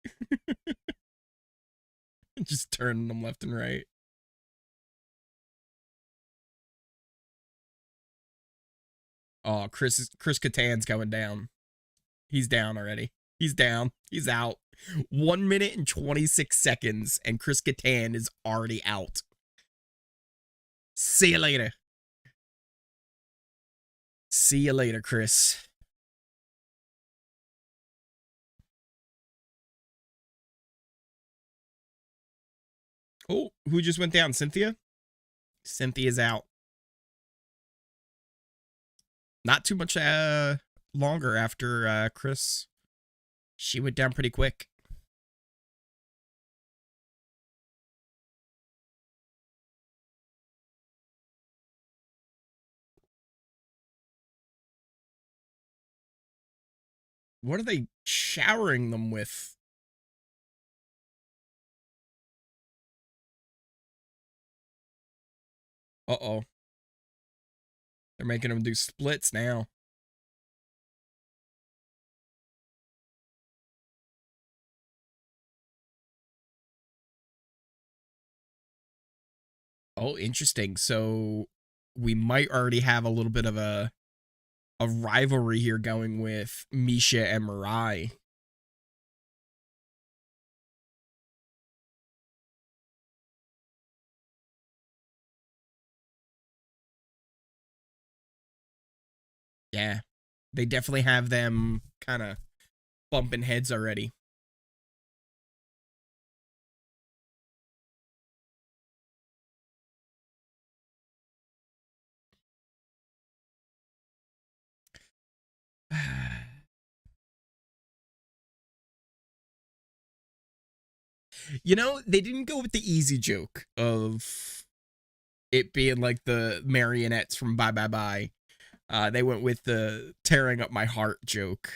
Just turning them left and right. Oh, Chris Kattan's going down. He's down already. He's down. He's out. 1 minute and 26 seconds, and Chris Kattan is already out. See you later. See you later, Chris. Oh, who just went down? Cynthia? Cynthia's out. Not too much longer after Chris. She went down pretty quick. What are they showering them with? Uh-oh. They're making them do splits now. Oh, interesting. So we might already have a little bit of a rivalry here going with Misha and Mirai. Yeah, they definitely have them kind of bumping heads already. You know, they didn't go with the easy joke of it being like the marionettes from Bye Bye Bye. They went with the tearing up my heart joke.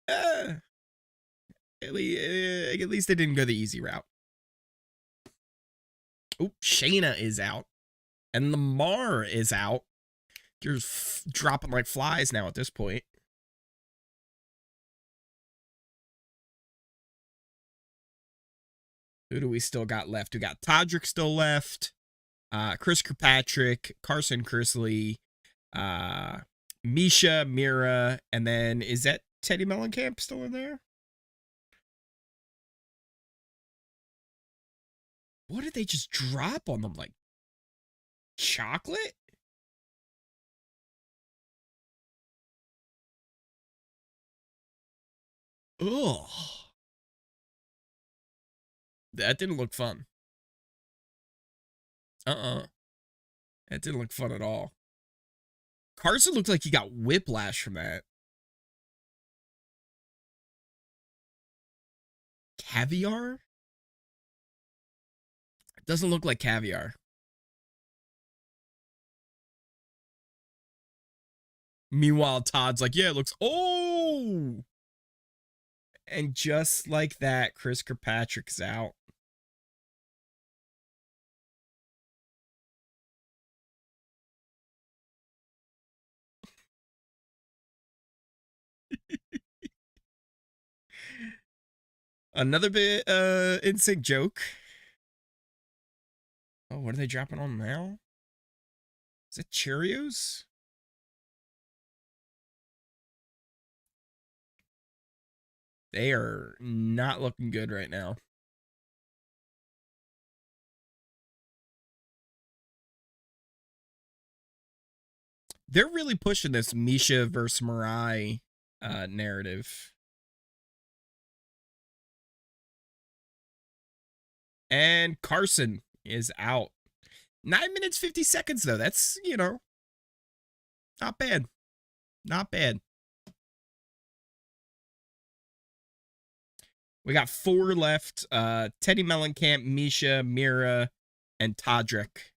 At least they didn't go the easy route. Oh, Shayna is out. And Lamar is out. You're dropping like flies now at this point. Who do we still got left? We got Todrick still left. Chris Kirkpatrick, Carson Kersley, Misha, Mira, and then is that Teddy Mellencamp still in there? What did they just drop on them? Like chocolate? Ugh. That didn't look fun. That didn't look fun at all. Carson looked like he got whiplash from that. Caviar? It doesn't look like caviar. Meanwhile, Todd's like, yeah, it looks... Oh! And just like that, Chris Kirkpatrick's out. Another bit NSYNC joke. Oh, what are they dropping on now? Is it Cheerios? They are not looking good right now. They're really pushing this Misha versus Mirai narrative. And Carson is out. 9 minutes, 50 seconds, though. That's, you know, not bad. Not bad. We got 4 left. Teddy Mellencamp, Misha, Mira, and Todrick.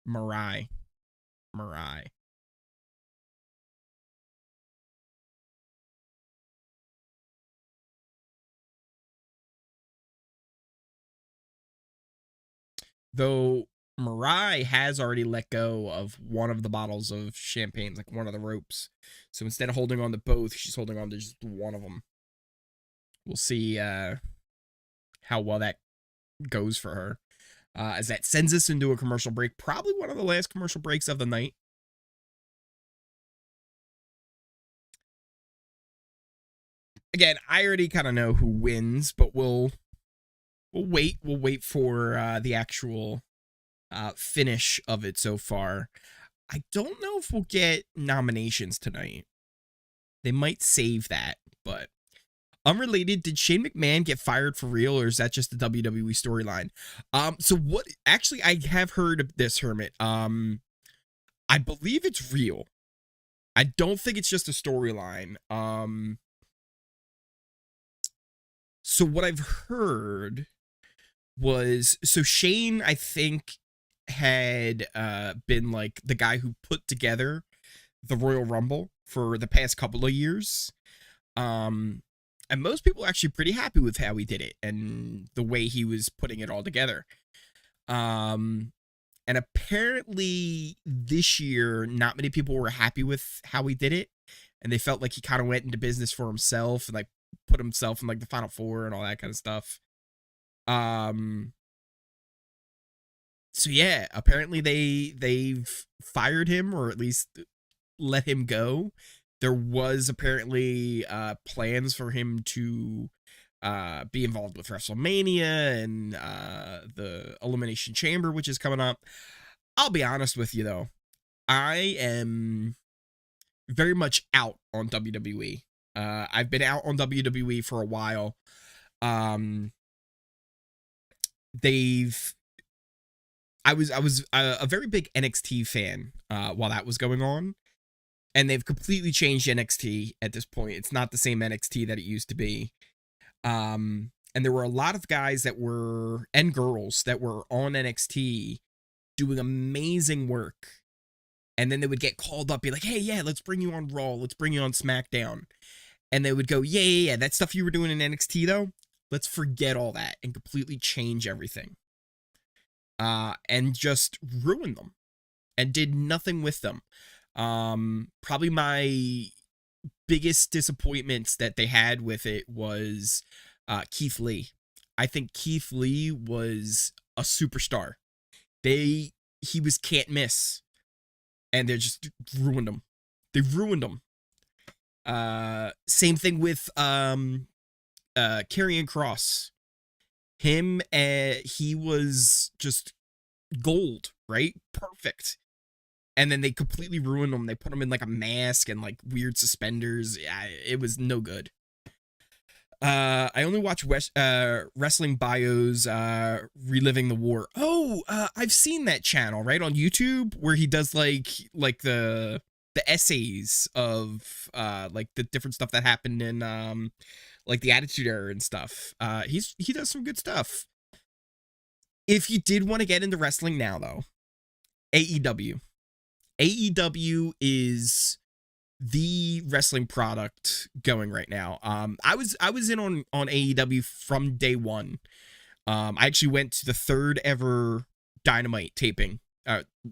Mirai. Though Mirai has already let go of one of the bottles of champagne, like one of the ropes. So instead of holding on to both, she's holding on to just one of them. We'll see how well that goes for her. As that sends us into a commercial break. Probably one of the last commercial breaks of the night. Again, I already kind of know who wins, but we'll wait. We'll wait for the actual finish of it so far. I don't know if we'll get nominations tonight. They might save that, but unrelated, did Shane McMahon get fired for real, or is that just a WWE storyline? So what, actually, I have heard of this, Hermit. I believe it's real. I don't think it's just a storyline. So what I've heard was, so Shane, I think, had been like the guy who put together the Royal Rumble for the past couple of years. And most people are actually pretty happy with how he did it and the way he was putting it all together. And apparently this year, not many people were happy with how he did it. And they felt like he kind of went into business for himself and like put himself in like the Final Four and all that kind of stuff. So yeah, apparently they've fired him, or at least let him go. There was apparently plans for him to be involved with WrestleMania and the Elimination Chamber, which is coming up. I'll be honest with you, though. I am very much out on WWE. I've been out on WWE for a while. I was a very big NXT fan while that was going on. And they've completely changed NXT at this point. It's not the same NXT that it used to be. And there were a lot of guys that were, and girls that were on NXT doing amazing work. And then they would get called up, be like, hey, yeah, let's bring you on Raw. Let's bring you on SmackDown. And they would go, yeah. That stuff you were doing in NXT, though, let's forget all that and completely change everything. And just ruin them and did nothing with them. Probably my biggest disappointments that they had with it was Keith Lee. I think Keith Lee was a superstar. He was can't miss, and they just ruined him. They ruined him. Same thing with Karrion Kross. Him, he was just gold, right? Perfect. And then they completely ruined him. They put him in like a mask and like weird suspenders. Yeah, it was no good. I only watch Wrestling Bios, Reliving the War. Oh, I've seen that channel, right, on YouTube, where he does like the essays of like the different stuff that happened in like the Attitude Era and stuff. He does some good stuff. If you did want to get into wrestling now, though, AEW is the wrestling product going right now. I was in on AEW from day one. I actually went to the third ever Dynamite taping.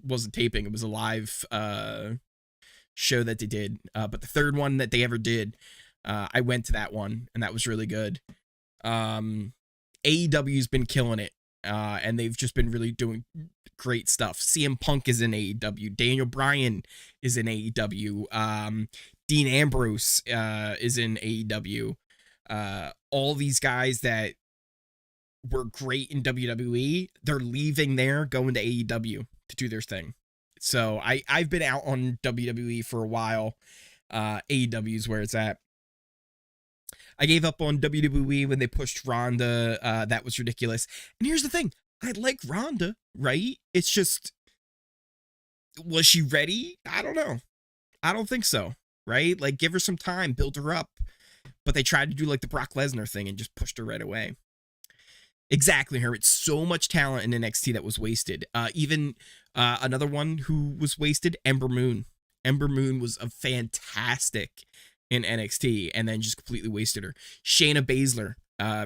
Wasn't taping, it was a live show that they did. But the third one that they ever did, I went to that one, and that was really good. AEW's been killing it, and they've just been really doing great stuff. CM Punk is in AEW. Daniel Bryan is in AEW. Dean Ambrose is in AEW. All these guys that were great in WWE, they're leaving there, going to AEW to do their thing. So I've been out on WWE for a while. AEW is where it's at. I gave up on WWE when they pushed Ronda. That was ridiculous. And here's the thing. I like Ronda, right? It's just, was she ready? I don't know. I don't think so, right? Like, give her some time, build her up. But they tried to do like the Brock Lesnar thing and just pushed her right away. Exactly, Hermit. So much talent in NXT that was wasted. Even another one who was wasted, Ember Moon. Ember Moon was a fantastic in NXT and then just completely wasted her. Shayna Baszler,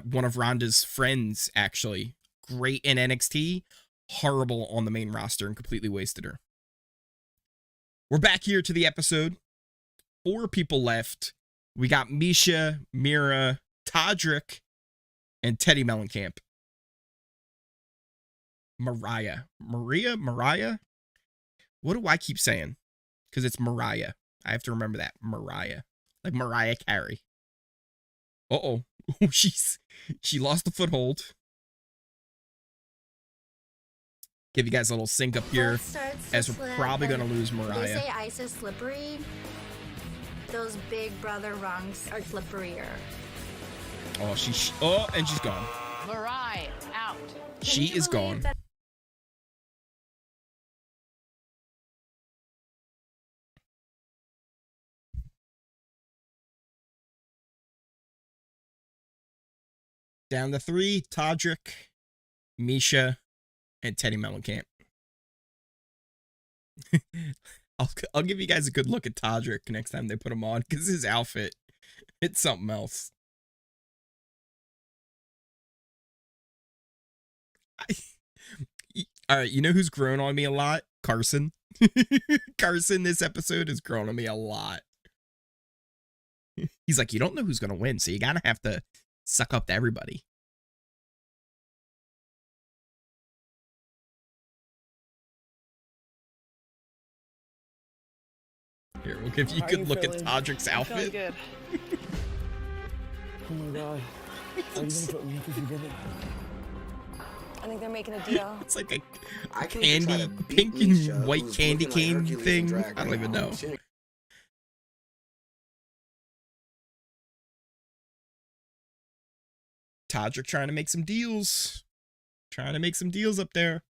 one of Ronda's friends, actually. Great in NXT, horrible on the main roster and completely wasted her. We're back here to the episode. 4 people left. We got Misha, Mira, Todrick, and Teddy Mellencamp. Mariah. What do I keep saying? Because it's Mariah. I have to remember that. Mariah. Like Mariah Carey. Uh-oh. She lost the foothold. Give you guys a little sync up here, as we're probably going to lose Mariah. They say ice is slippery. Those big brother rungs are slipperier. Oh, and she's gone. Mariah, out. She is gone. Down to 3, Todrick, Misha, and Teddy Mellencamp. I'll give you guys a good look at Todrick next time they put him on, because his outfit, it's something else. All right, you know who's grown on me a lot? Carson. Carson this episode has grown on me a lot. He's like, you don't know who's going to win, so you gotta have to suck up to everybody. Here, we'll give you a good look at Todrick's outfit. Good. Oh my god. Are you gonna put me up together? I think they're making a deal. It's like a I can even try candy, to beat pink Misha, and white who's candy looking like cane Hercules in thing. drag I don't right even now. know. She- Todrick trying to make some deals. Trying to make some deals up there.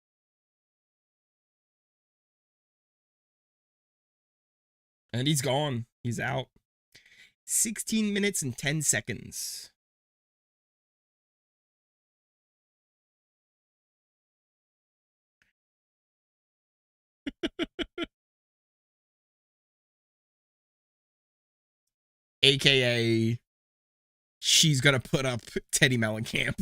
And he's gone. He's out. 16 minutes and 10 seconds. AKA, she's gonna put up Teddy Mellencamp.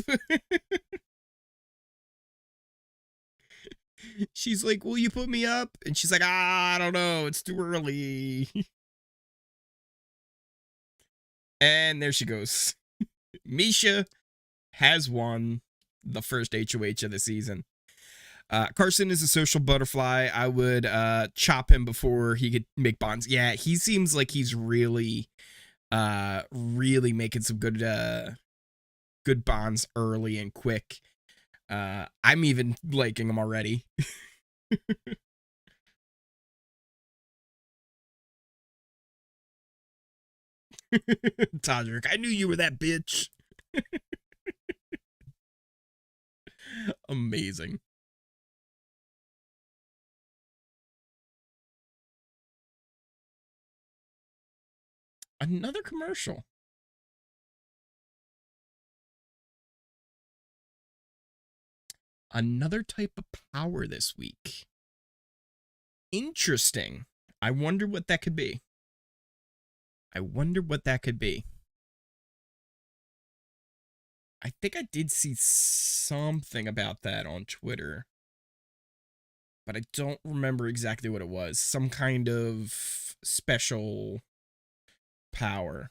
She's like, will you put me up? And she's like, I don't know. It's too early. And there she goes. Misha has won the first HOH of the season. Carson is a social butterfly. I would chop him before he could make bonds. Yeah, he seems like he's really making some good bonds early and quick. I'm even liking him already. Todrick, I knew you were that bitch. Amazing. Another commercial. Another type of power this week. Interesting. I wonder what that could be. I think I did see something about that on Twitter, but I don't remember exactly what it was. Some kind of special power.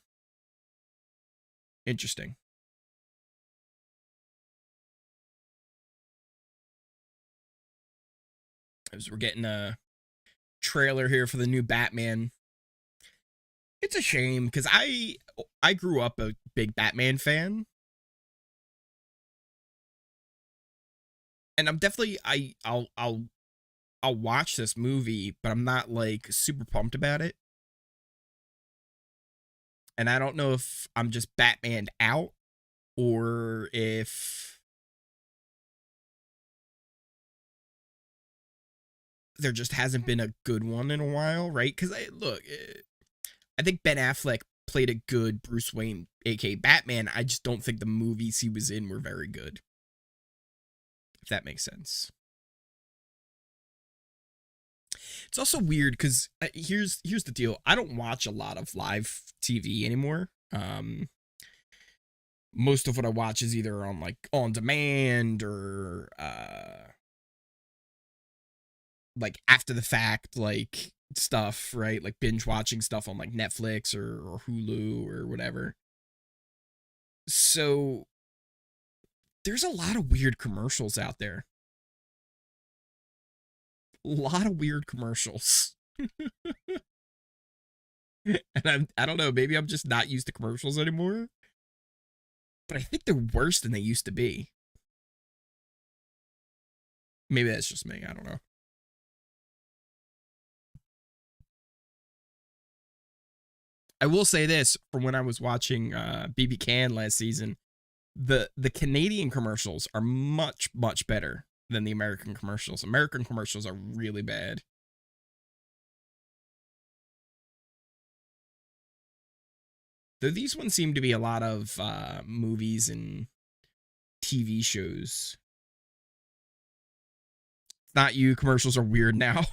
Interesting. as we're getting a trailer here for the new Batman. It's a shame because I grew up a big Batman fan. And I'm definitely I'll watch this movie, but I'm not like super pumped about it. And I don't know if I'm just Batmaned out or if there just hasn't been a good one in a while, right? Because I think Ben Affleck played a good Bruce Wayne, aka Batman. I just don't think the movies he was in were very good. If that makes sense. It's also weird because here's the deal. I don't watch a lot of live TV anymore. Most of what I watch is either on like on demand or like after the fact, like stuff, right? Like binge watching stuff on like Netflix or Hulu or whatever. So there's a lot of weird commercials out there. A lot of weird commercials. And I don't know, maybe I'm just not used to commercials anymore. But I think they're worse than they used to be. Maybe that's just me, I don't know. I will say this, from when I was watching BB Can last season, the Canadian commercials are much, much better than the American commercials. American commercials are really bad. Though these ones seem to be a lot of movies and TV shows. It's not you, commercials are weird now.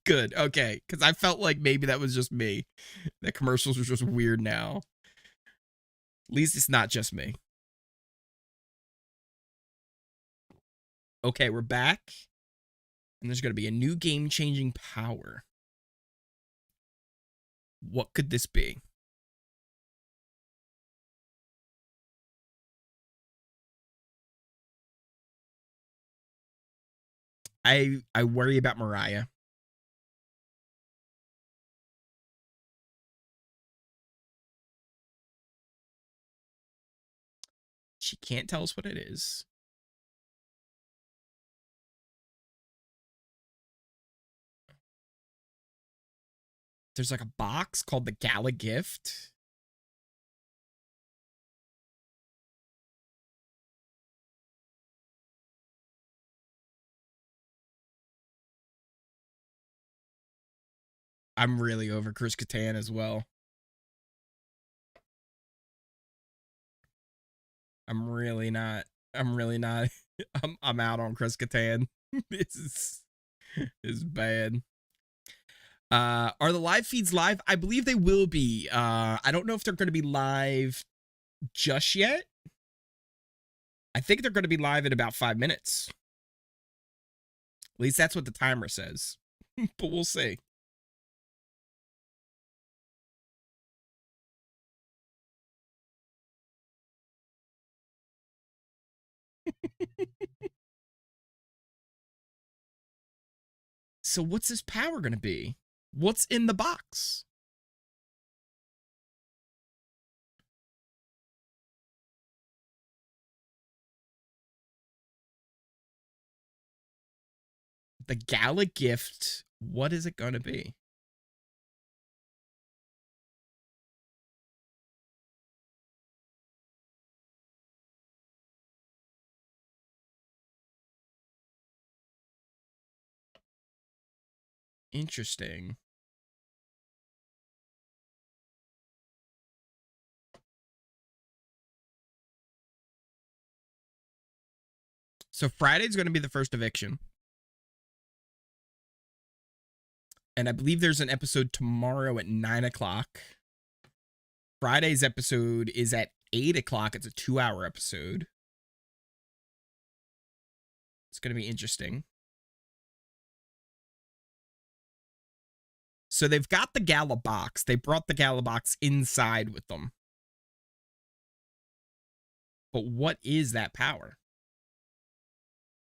Good, okay. Because I felt like maybe that was just me. That commercials were just weird now. At least it's not just me. Okay, we're back. And there's going to be a new game-changing power. What could this be? I worry about Mariah. She can't tell us what it is. There's like a box called the Gala Gift. I'm really over Chris Kattan as well. I'm really not. I'm out on Chris Kattan. This is bad. Are the live feeds live? I believe they will be. I don't know if they're going to be live just yet. I think they're going to be live in about 5 minutes. At least that's what the timer says. But we'll see. So what's this power going to be? What's in the box? The Gala Gift, what is it going to be? Interesting. So Friday's going to be the first eviction. And I believe there's an episode tomorrow at 9 o'clock. Friday's episode is at 8 o'clock. It's a 2-hour episode. It's going to be interesting. So they've got the Gala box. They brought the Gala box inside with them. But what is that power?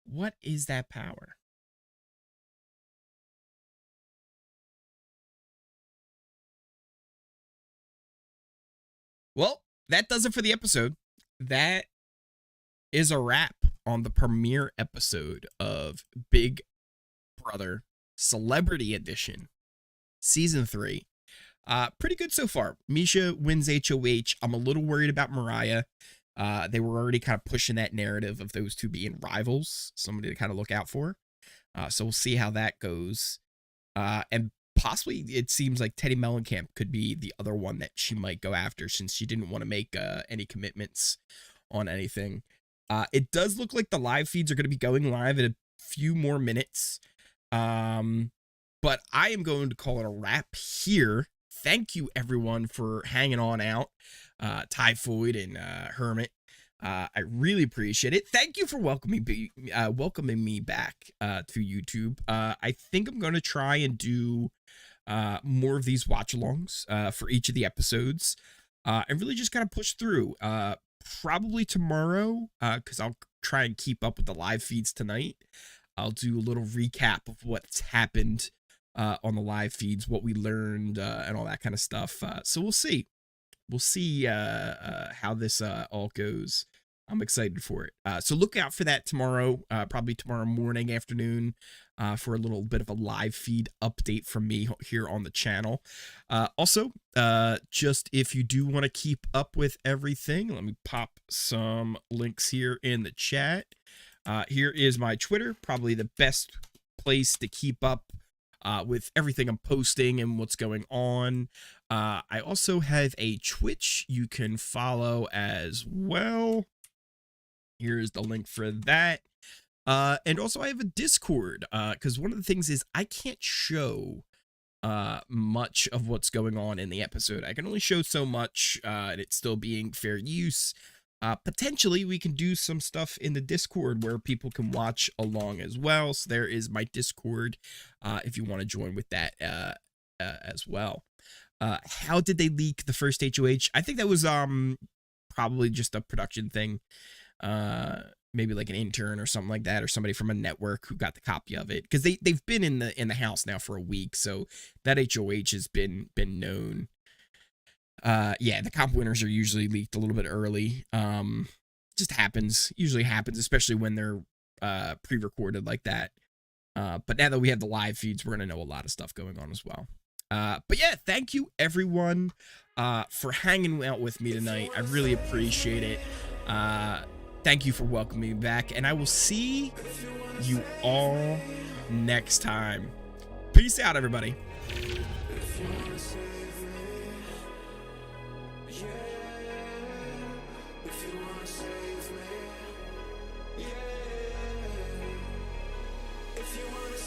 What is that power? Well, that does it for the episode. That is a wrap on the premiere episode of Big Brother Celebrity Edition, Season 3. Pretty good so far. Misha wins HOH. I'm a little worried about Mariah. They were already kind of pushing that narrative of those two being rivals, somebody to kind of look out for. So we'll see how that goes. And possibly it seems like Teddy Mellencamp could be the other one that she might go after, since she didn't want to make any commitments on anything. It does look like the live feeds are going to be going live in a few more minutes. But I am going to call it a wrap here. Thank you, everyone, for hanging on out. Typhoid and Hermit. I really appreciate it. Thank you for welcoming me back to YouTube. I think I'm going to try and do more of these watch-alongs for each of the episodes. And really just kind of push through. Probably tomorrow, because I'll try and keep up with the live feeds tonight. I'll do a little recap of what's happened on the live feeds, what we learned, and all that kind of stuff. So we'll see. We'll see how this all goes. I'm excited for it. So look out for that tomorrow, probably tomorrow morning, afternoon, for a little bit of a live feed update from me here on the channel. Also, just if you do want to keep up with everything, let me pop some links here in the chat. Here is my Twitter, probably the best place to keep up with everything I'm posting and what's going on. I also have a Twitch you can follow as well. Here's the link for that. And also I have a Discord, because one of the things is I can't show much of what's going on in the episode. I can only show so much, and it's still being fair use. Potentially we can do some stuff in the Discord where people can watch along as well. So there is my Discord, if you want to join with that as well. How did they leak the first HOH? I think that was probably just a production thing. Maybe like an intern or something like that, or somebody from a network who got the copy of it, because they've been in the house now for a week, so that HOH has been known. Yeah, the comp winners are usually leaked a little bit early. Just usually happens, especially when they're pre-recorded like that. But now that we have the live feeds, we're gonna know a lot of stuff going on as well. But yeah, thank you everyone for hanging out with me tonight. I really appreciate it. Thank you for welcoming me back, and I will see you all next time. Peace out, everybody. If you wanna